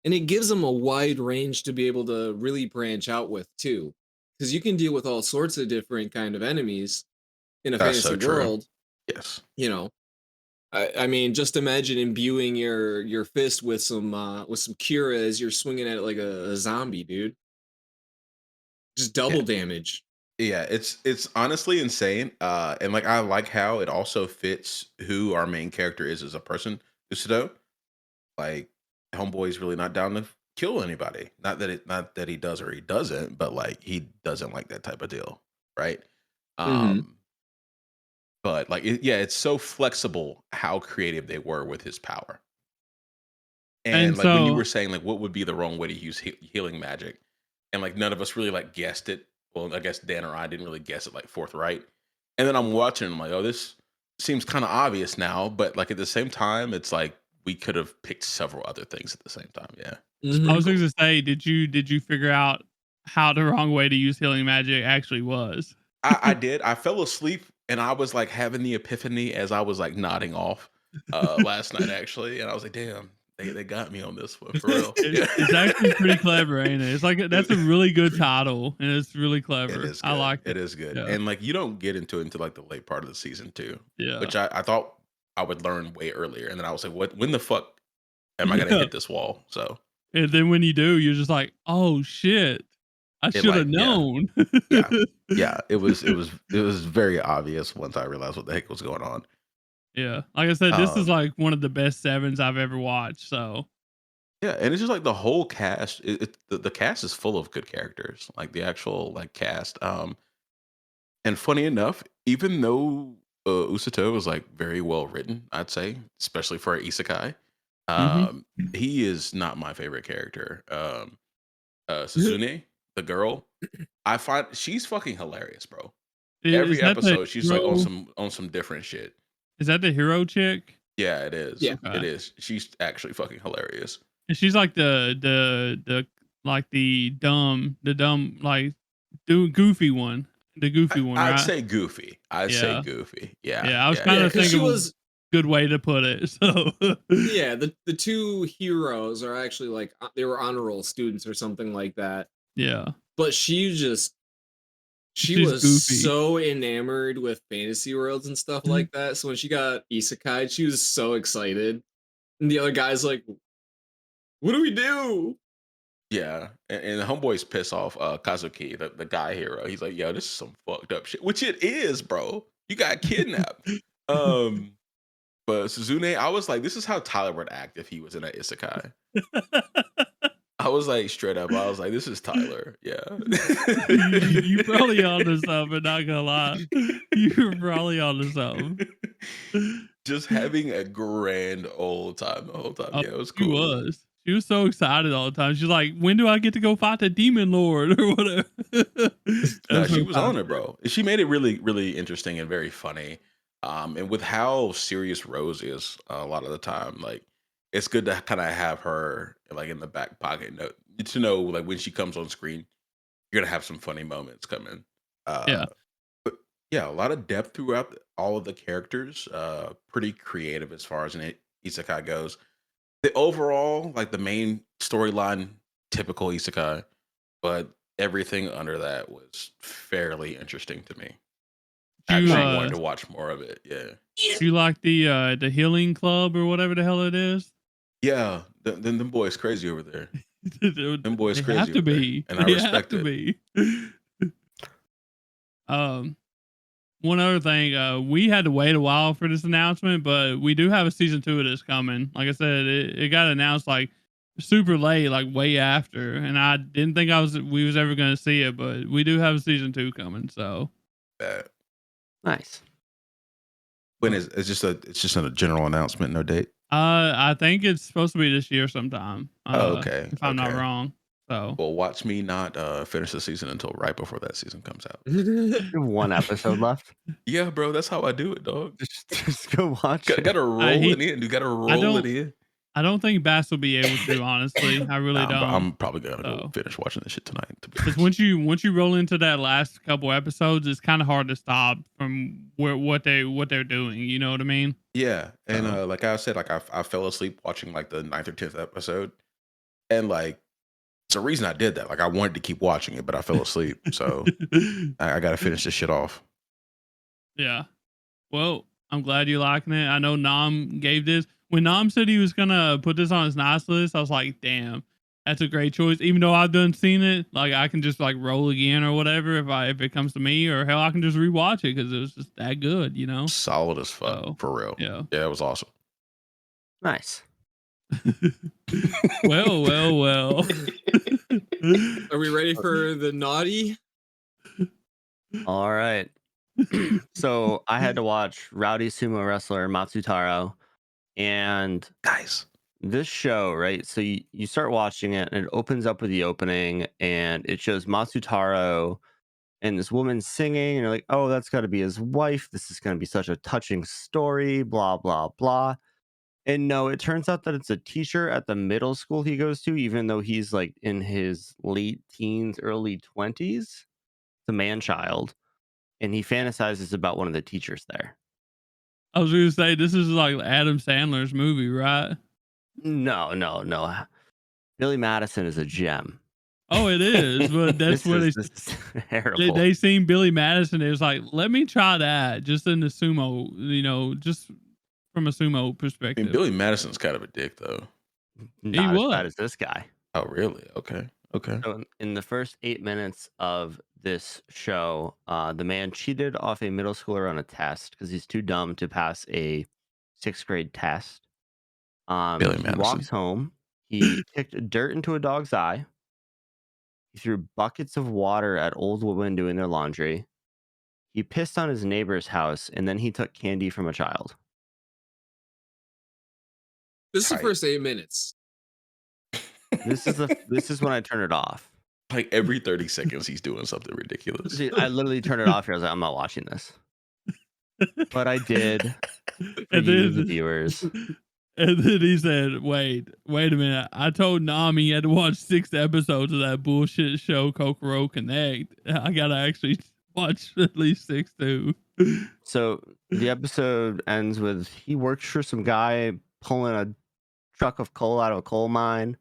C: And it gives them a wide range to be able to really branch out with too. Because you can deal with all sorts of different kind of enemies in a
D: That's so
C: fantasy
D: true.
C: world,
D: Yes.
C: you know. I mean, just imagine imbuing your fist with some cura as you're swinging at it like a zombie, dude. Just
D: Yeah.
C: double damage.
D: Yeah, it's honestly insane. And like I like how it also fits who our main character is as a person, Usudo. Like homeboy's really not down to kill anybody. Not that he does or he doesn't, but like he doesn't like that type of deal, right?
C: Hmm.
D: Um, but like yeah, it's so flexible how creative they were with his power.
B: And
D: And like when you
B: so
D: were saying like what would be the wrong way to use healing magic, and like none of us really like guessed it. Well, I guess Dan or I didn't really guess it like forthright. And then I'm watching, I'm like, oh, this seems kind of obvious now, but like at the same time, it's like we could have picked several other things at the same time. Yeah, it's
B: I
C: Hmm.
D: pretty
B: was going
D: cool.
B: to say, did you figure out how the wrong way to use healing magic actually was?
D: I did. I fell asleep and I was like having the epiphany as I was like nodding off last night actually, and I was like, damn, they got me on this one for real. Yeah.
B: It's actually pretty clever, ain't it? It's like that's a
D: It-
B: really good title, and it's really
D: It
B: clever.
D: is
B: I
D: good.
B: like
D: It
B: it.
D: is good.
B: Yeah,
D: And like you don't get into it until like the late part of the season too,
B: yeah,
D: which I thought I would learn way earlier. And then I was like, what when the fuck am I gonna
B: yeah.
D: hit this wall? So
B: And then when you do, you're just like, oh shit, I
D: it
B: should have
D: like yeah,
B: known.
D: yeah, yeah. It was very obvious once I realized what the heck was going on.
B: Yeah, like I said, this is
D: Um
B: like one of the best 7s I've ever watched. So
D: yeah, and it's just like the whole cast, the cast is full of good characters. Like the actual like cast. And funny enough, even though Usato was like very well written, I'd say, especially for a isekai,
B: hmm
D: um, he is not my favorite character. Suzune, the girl, I find she's fucking hilarious, bro.
B: Is
D: Every
B: that the
D: episode, she's like
B: hero?
D: on some different shit.
B: Is that the hero chick?
D: Yeah, it is.
C: Yeah.
D: It
B: Okay.
D: is. She's actually fucking hilarious.
B: And she's like the like the dumb like goofy one. The goofy one,
D: I'd
B: right?
D: say goofy. I'd say
B: Yeah.
D: goofy. Yeah,
B: Yeah. I was
D: yeah,
B: trying
C: Yeah,
B: to
C: because
B: think
C: she
B: of a
C: was
B: good way to put it. So
C: yeah, the two heroes are actually like they were honor roll students or something like that.
B: yeah.
C: But she
B: She's
C: was
B: goofy.
C: so enamored with fantasy worlds and stuff like that. So when she got isekai, she was so excited. And the other guy's like, "What do we do?"
D: yeah. And the homeboys piss off Kazuki, the guy hero. He's like, "Yo, this is some fucked up shit," which it is, bro. You got kidnapped. Um, but Suzune, I was like, this is how Tyler would act if he was in an isekai. I was like, straight up, I was like, this is Tyler. Yeah.
B: You probably onto something, not gonna lie. You're probably onto something.
D: Just having a grand old time the whole time.
B: Oh,
D: Yeah, it was
B: she
D: cool.
B: was. She was so excited all the time. She's like, "When do I get to go fight the demon lord or whatever?"
D: Nah,
B: That's
D: she
B: so
D: was on it,
B: positive.
D: bro. She made it really, really interesting and very funny. And with how serious Rose is a lot of the time, like it's good to kind of have her like in the back pocket, to know like when she comes on screen, you're gonna have some funny moments coming.
B: Yeah.
D: But yeah, a lot of depth throughout all of the characters. Pretty creative as far as an isekai goes. The overall, like the main storyline, typical isekai, but everything under that was fairly interesting to me.
B: Do you
D: Actually wanted to watch more of it. Yeah.
B: do you like the healing club or whatever the hell it is?
D: Yeah. Them boys crazy over there. Them boys
B: They have
D: crazy
B: to
D: over there.
B: be.
D: And I
B: They have
D: respect
B: to
D: it.
B: be. Um, one other thing, we had to wait a while for this announcement, but we do have a season 2 of this coming. Like I said, it got announced like super late, like way after, and I didn't think we was ever going to see it, but we do have a season 2 coming. So,
D: That
A: Nice.
D: when is it's just a general announcement, no date.
B: I think it's supposed to be this year sometime.
D: Oh, okay.
B: If I'm not
D: Okay.
B: wrong. So,
D: Well, watch me not finish the season until right before that season comes out.
A: You have one episode left.
D: Yeah, bro, that's how I do it, dog.
A: Just go watch it.
D: Gotta roll it
B: he,
D: in. You gotta
B: I
D: roll it
B: don't,
D: in.
B: I don't think Bass will be able to. Honestly, I really don't.
D: I'm probably gonna go
B: So,
D: finish watching this shit tonight. To be
B: because
D: honest.
B: once you roll into that last couple episodes, it's kind of hard to stop from what they're doing. You know what I mean?
D: Yeah, and
B: So.
D: like I said, like I fell asleep watching like the 9th or 10th episode, and like it's a reason I did that. Like I wanted to keep watching it, but I fell asleep, so I got to finish this shit off.
B: Yeah. Well, I'm glad you're liking it. I know Nam gave this. When Nam said he was gonna put this on his nice list, I was like, damn, that's a great choice. Even though I've done seen it, like I can just like roll again or whatever if it comes to me, or hell, I can just rewatch it because it was just that good, you know.
D: Solid as fuck,
B: So
D: for real.
B: yeah.
D: Yeah, it was awesome.
A: Nice.
B: Well.
C: Are we ready for the naughty?
A: All right. So I had to watch Rowdy Sumo Wrestler Matsutaro, and
D: Nice.
A: this show, right? So you start watching it, and it opens up with the opening, and it shows Matsutaro and this woman singing, and you're like, oh, that's got to be his wife. This is going to be such a touching story, blah, blah, blah. And no, it turns out that it's a teacher at the middle school he goes to, even though he's like in his late teens, early 20s. It's a man child. And he fantasizes about one of the teachers there.
B: I was gonna say this is like Adam Sandler's movie, right?
A: No. Billy Madison is a gem.
B: Oh, it is, but that's
A: This
B: where
A: is terrible.
B: they seen Billy Madison. It was like, let me try that just in the sumo, just from a sumo
D: I mean,
B: perspective.
D: Billy Madison's kind of a dick, though.
A: Not as
B: was.
A: bad as this guy.
D: Oh, really? Okay.
A: So in the first 8 minutes of this show, the man cheated off a middle schooler on a test because he's too dumb to pass a 6th grade test.
D: Billy
A: He
D: Madison.
A: walks home. He kicked dirt into a dog's eye. He threw buckets of water at old women doing their laundry. He pissed on his neighbor's house, and then he took candy from a child.
C: This is the
D: Tight.
C: first 8 minutes.
A: This is when I turn it off.
D: Like every 30 seconds, he's doing something ridiculous.
A: Dude, I literally turned it off here. I was like, I'm not watching this. But I did for
B: And
A: you, the
B: then
A: viewers.
B: and then he said, wait a minute. I told Nam he had to watch 6 episodes of that bullshit show Kokoro Connect. I gotta actually watch at least 6 too.
A: So the episode ends with he works for some guy pulling a truck of coal out of a coal mine,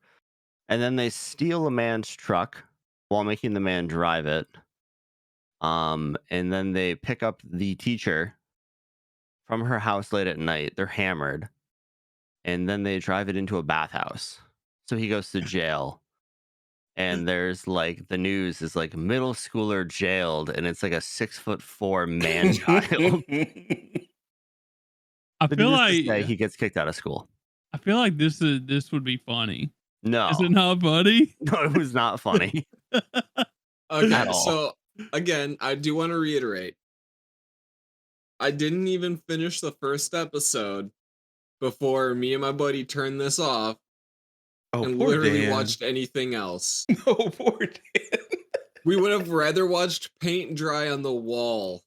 A: and then they steal a man's truck while making the man drive it. And then they pick up the teacher from her house late at night. They're hammered, and then they drive it into a bathhouse. So he goes to jail. And there's like the news is like middle schooler jailed, and it's like a 6'4" man child.
B: I
A: But
B: feel
A: needless to say,
B: like
A: he gets kicked out of school.
B: this would be funny.
A: No,
B: Is it not funny?
A: no, it was not funny at
C: Okay,
A: all.
C: so again, I do want to reiterate. I didn't even finish the first episode before me and my buddy turned this off
D: Oh,
C: and
D: poor
C: literally
D: Dan.
C: watched anything else.
D: Oh, poor Dan.
C: We would have rather watched paint dry on the wall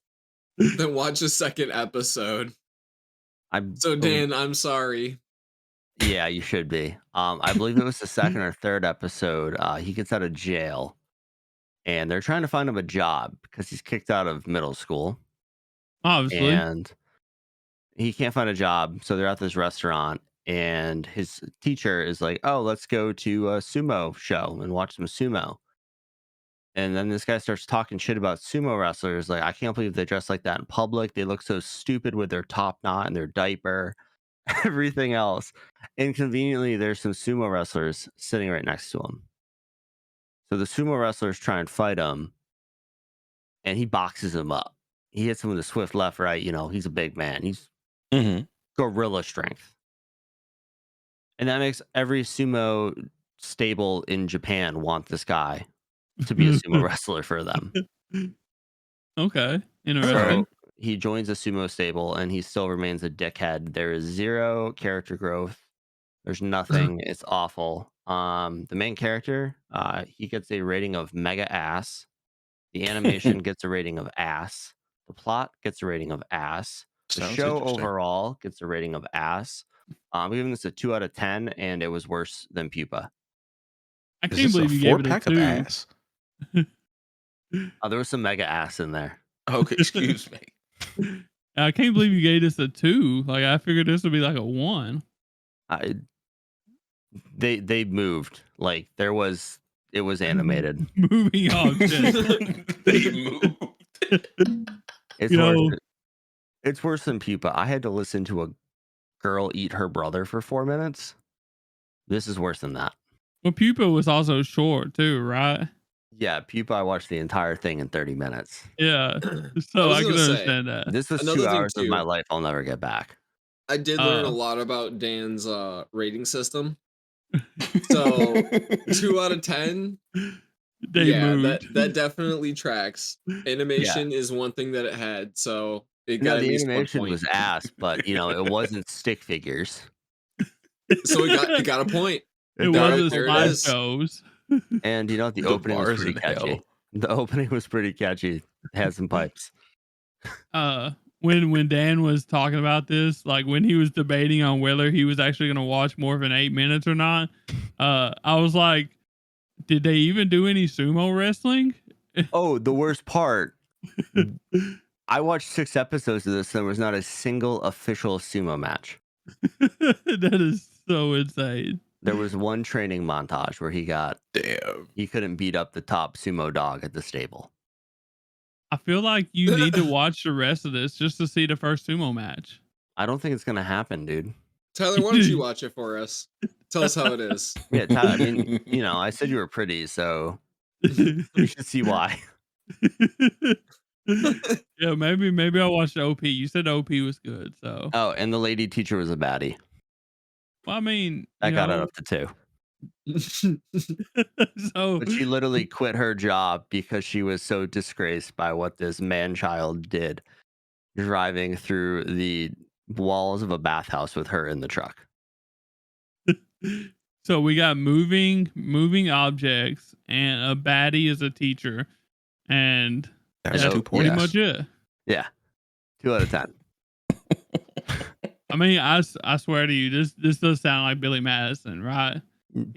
C: than watch a second episode. So Dan, I'm sorry.
A: Yeah, you should be. I believe it was the second or third episode. He gets out of jail, and they're trying to find him a job because he's kicked out of middle school,
B: Obviously.
A: and he can't find a job. So they're at this restaurant, and his teacher is like, "Oh, let's go to a sumo show and watch some sumo." And then this guy starts talking shit about sumo wrestlers. Like, I can't believe they dress like that in public. They look so stupid with their top knot and their diaper, everything else. Inconveniently, there's some sumo wrestlers sitting right next to him. So the sumo wrestlers try and fight him, and he boxes him up. He hits him with a swift left, right. You know, he's a big man. He's gorilla strength. And that makes every sumo stable in Japan want this guy to be a sumo wrestler for them.
B: Okay. Interesting.
A: So he joins a sumo stable, and he still remains a dickhead. There is zero character growth. There's nothing. It's awful. The main character, he gets a rating of mega ass. The animation gets a rating of ass. The plot gets a rating of ass. The
D: Sounds
A: show
D: interesting.
A: overall gets a rating of ass. I'm giving this a 2 out of 10, and it was worse than Pupa.
B: I
D: Is
B: can't
D: this
B: believe
D: a
B: you gave it a
D: 4-pack of
B: 2.
D: ass?
A: There was some mega ass in there.
D: Okay, excuse me.
B: I can't believe you gave this a 2. Like I figured this would be like a 1.
A: They moved. Like it was animated.
B: Moving on. Shit.
D: They moved.
A: It's
B: You
A: worse.
B: know-
A: It's worse than Pupa. I had to listen to a girl eat her brother for 4 minutes. This is worse than that.
B: Well, Pupa was also short too, right?
A: Yeah, Pupa, I watched the entire thing in 30 minutes.
B: Yeah. So
C: was
B: I can
C: gonna say,
B: understand that.
A: This was
C: Another
A: 2
C: thing,
A: hours of
C: too.
A: my life I'll never get back.
C: I did learn a
B: Oh.
C: lot about Dan's rating system. So 2 out of 10.
B: They
C: Yeah,
B: moved.
C: that definitely tracks. Animation is one thing that it had, so it got
A: No,
C: at
A: the
C: least 1
A: animation
C: point.
A: was ass, but it wasn't stick figures.
C: So it got a point.
B: It
C: There-
B: was
C: there it
B: live
C: is.
B: shows.
A: And the
D: The
A: opening was
D: bars
A: pretty
D: in
A: catchy.
D: hell.
A: The opening was pretty catchy. It had some pipes.
B: When Dan was talking about this, like when he was debating on whether he was actually going to watch more than 8 minutes or not, I was like, did they even do any sumo wrestling?
A: Oh, the worst part. I watched 6 episodes of this. There was not a single official sumo match.
B: That is so insane.
A: There was one training montage where
D: Damn.
A: he couldn't beat up the top sumo dog at the stable.
B: I feel like you need to watch the rest of this just to see the first sumo match.
A: I don't think it's gonna happen, dude.
C: Tyler, why don't you watch it for us? Tell us how it is.
A: Yeah, Tyler, I mean, I said you were pretty, so you should see why.
B: Yeah, maybe I'll watch the OP. You said OP was good, so
A: Oh, and the lady teacher was a baddie.
B: well, I mean,
A: That
B: you
A: got it
B: know,
A: up to 2.
B: so
A: But she literally quit her job because she was so disgraced by what this man-child did, driving through the walls of a bathhouse with her in the truck.
B: So we got moving objects and a baddie as a teacher, and
D: That's
B: that's
D: 2
B: pretty
D: points.
B: much it.
A: Yeah, 2 out of 10.
B: I mean, I swear to you, this does sound like Billy Madison, right?
A: Mm.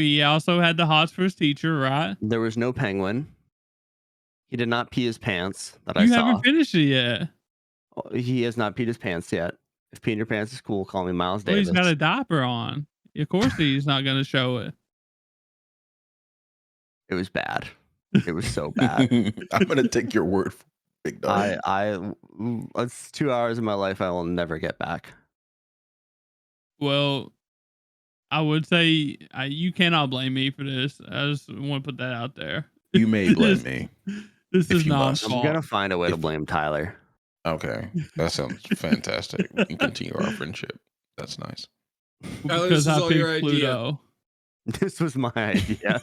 B: He also had the hots for his teacher, right?
A: There was no penguin. He did not pee his pants that I
B: You
A: saw.
B: haven't finished it yet.
A: He has not peed his pants yet. If peeing your pants is cool, call me Miles
B: Well, he's
A: Davis.
B: got a diaper on. Of course, he's not going to show it.
A: It was bad. It was so bad.
D: I'm gonna take your word for it, big dog.
A: It's 2 hours of my life I will never get back.
B: Well, I would say you cannot blame me for this. I just want to put that out there.
D: You may blame me.
B: This
D: if
B: is
D: you
B: not
D: must.
A: I'm
B: fault.
A: gonna find a way to
D: If-
A: blame Tyler.
D: Okay, that sounds fantastic. We can continue our friendship. That's nice.
C: Tyler,
B: Because
C: this is
B: I
C: all your
B: picked
C: idea.
B: Pluto.
A: This was my idea.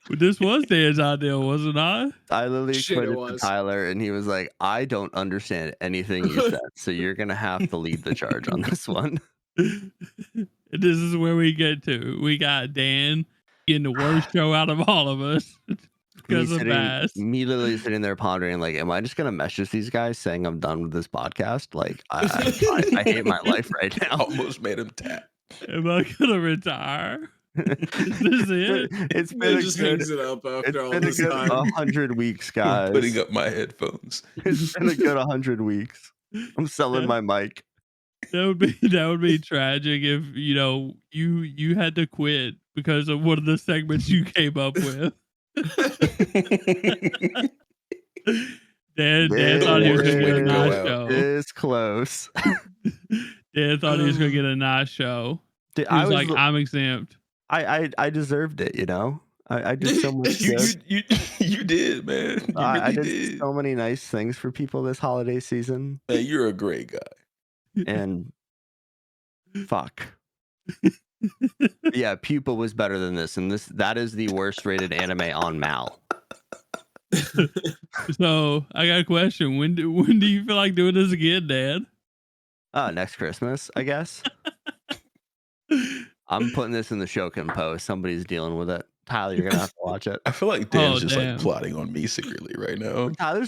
B: This was Dan's idea, was it not?
A: I literally
C: Shit, it
A: explained it to
C: was.
A: Tyler, and he was like, "I don't understand anything you said, so you're gonna have to lead the charge on this one."
B: This is where we get to. We got Dan getting the worst show out of all of us because of Bass.
A: Me literally sitting there pondering, like, am I just gonna message these guys saying I'm done with this podcast? Like, I hate my life right now.
D: Almost made him tap.
B: Am I gonna retire? Is this it?
A: It's
C: It
A: been a
C: just
A: good.
C: hangs it up
A: It's
C: after all
A: been a
C: this
A: good
C: time.
A: 100 weeks,
D: I'm
A: guys.
D: putting up my headphones.
A: It's been a good 100 weeks. I'm selling my mic.
B: That would be tragic if you had to quit because of one of the segments you came up with. Dan thought he was gonna get a
D: Way to go
B: nice
D: out.
B: show.
A: This close.
B: Dan thought he was gonna get a nice show.
A: Dude,
B: He was like, I'm exempt.
A: I deserved it, you know. I did so much
C: You-
A: good.
D: You did, man. You
A: I
D: really
A: did
D: did.
A: so many nice things for people this holiday season,
D: Man, you're a great guy.
A: and fuck. Yeah, Pupa was better than this, and that is the worst rated anime on Mal.
B: So I got a question. When do you feel like doing this again, Dan?
A: Next Christmas, I guess. I'm putting this in the Shokin post. Somebody's dealing with it. Tyler, you're gonna have to watch it.
D: I feel like Dan's just
B: damn.
D: like plotting on me secretly right now.
A: Tyler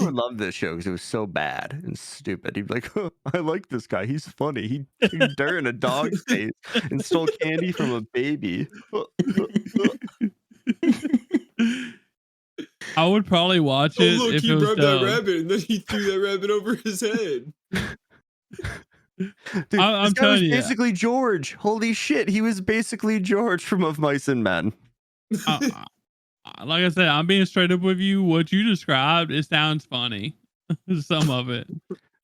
A: would love this show because it was so bad and stupid. He'd be like, oh, I like this guy. He's funny. He took dirt in a dog's face and stole candy from a baby.
B: I would probably watch
C: Oh,
B: it
C: look,
B: if
C: he
B: it was
C: rubbed that
B: dubbed.
C: rabbit and then he threw that rabbit over his head.
A: Dude,
B: I'm
A: this guy was
B: telling you.
A: basically George. Holy shit, he was basically George from Of Mice and Men.
B: Like I said, I'm being straight up with you. What you described, it sounds funny. Some of it.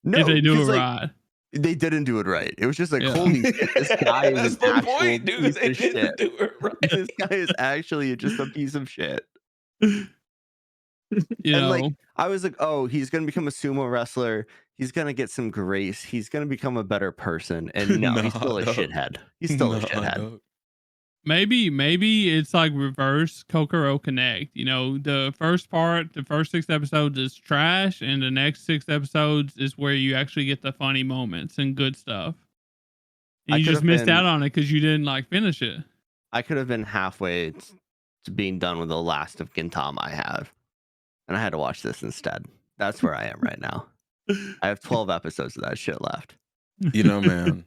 A: No,
B: if they do it
A: because, like,
B: right.
A: they didn't do it right. It was just like,
B: Yeah.
A: holy shit, this guy is
D: That's
A: an
D: the
A: actual
D: point, dude.
A: piece
D: They
A: of shit.
D: didn't do it right.
A: This guy is actually just a piece of shit.
B: You
A: And
B: know,
A: like, I was like, oh, he's gonna become a sumo wrestler. He's gonna get some grace. He's gonna become a better person. And no, he's
D: Nah,
A: still a
D: dog.
A: shithead. He's still a
D: Nah,
A: shithead.
D: dog.
B: maybe it's like reverse Kokoro Connect. You know, the first 6 episodes is trash, and the next 6 episodes is where you actually get the funny moments and good stuff. And
A: I
B: you
A: could
B: just
A: have
B: missed
A: been-
B: out on it because you didn't like finish it.
A: I could have been halfway to being done with the last of Gintama I have. And I had to watch this instead. That's where I am right now. I have 12 episodes of that shit left.
D: You know, man,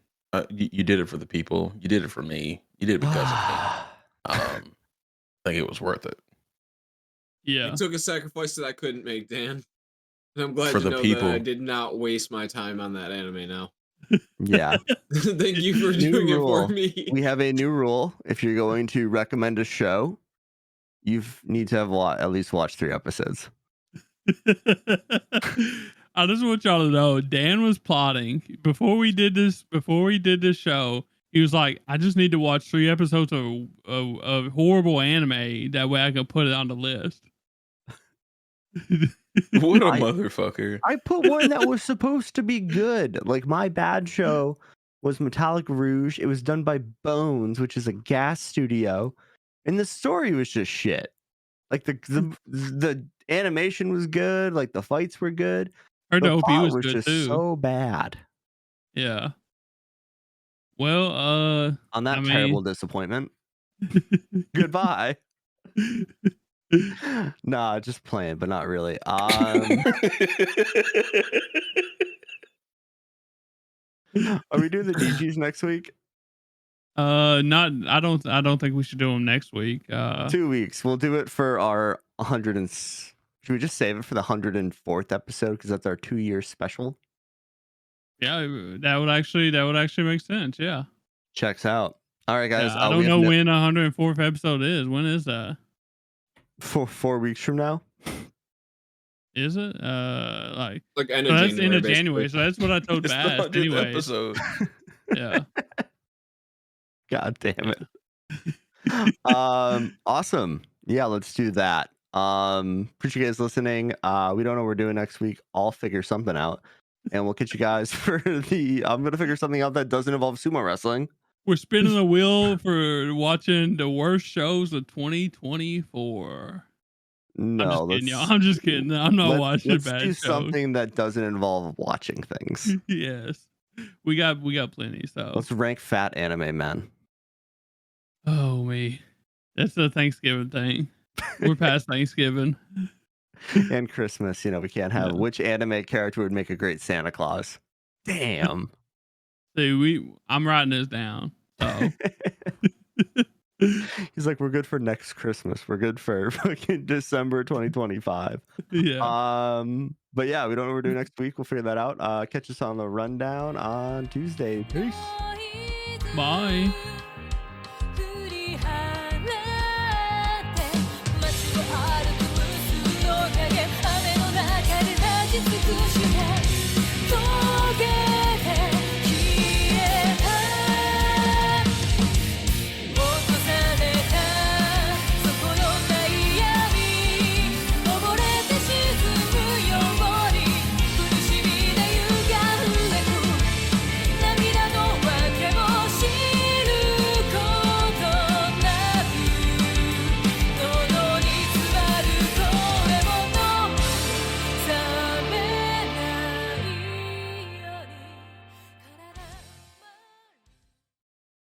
D: you did it for the people. You did it for me. You did it because of me. I think it was worth it.
B: Yeah.
C: It took a sacrifice that I couldn't make, Dan. And I'm glad
D: For
C: to
D: the
C: know
D: people.
C: that I did not waste my time on that anime now.
A: Yeah.
C: Thank you for
A: New
C: doing it
A: rule.
C: for me.
A: We have a new rule. If you're going to recommend a show, you need to have at least watched 3 episodes.
B: I just want y'all to know, Dan was plotting before we did this show. He was like, I just need to watch 3 episodes of horrible anime. That way I can put it on the list.
D: What a
A: I-
D: motherfucker.
A: I put one that was supposed to be good. Like, my bad show was Metallic Rouge. It was done by Bones, which is a gas studio. And the story was just shit. Like, the animation was good. Like, the fights were good.
B: Her
A: The
B: OP
A: plot
B: was good
A: just
B: too.
A: so bad.
B: Yeah. Well,
A: On that
B: I
A: terrible
B: mean,
A: disappointment, goodbye. Nah, just playing, but not really. Are we doing the DGs next week?
B: not. I don't think we should do them next week.
A: 2 weeks. We'll do it for our 100 and. Should we just save it for the 104th episode because that's our 2-year special?
B: Yeah, that would actually make sense. Yeah.
A: Checks out. All right, guys.
B: Yeah. I
A: We
B: don't
A: have
B: know when 104th episode is. When is that?
A: 4 weeks from now.
B: Is it?
C: Like end
B: So
C: of
B: that's
C: January,
B: end of
C: basically.
B: January. So that's what I told
D: It's the
B: Bass.
D: 100th
B: Anyways.
D: episode.
B: Yeah.
A: God damn it. Awesome. Yeah, let's do that. Appreciate you guys listening. We don't know what we're doing next week. I'll figure something out. And we'll catch you guys for I'm gonna figure something out that doesn't involve sumo wrestling.
B: We're spinning the wheel for watching the worst shows of 2024.
A: No,
B: I'm just kidding. I'm not watching
A: let's
B: bad
A: do
B: shows.
A: something that doesn't involve watching things.
B: Yes. We got plenty, so
A: Let's rank fat anime men.
B: oh me. That's the Thanksgiving thing. We're past Thanksgiving.
A: And Christmas, we can't have which anime character would make a great Santa Claus. Damn.
B: See, I'm writing this down. So
A: He's like, we're good for next Christmas. We're good for fucking December 2025.
B: yeah.
A: But yeah, we don't know what we're doing next week. We'll figure that out. Catch us on the rundown on Tuesday. Peace.
B: Bye.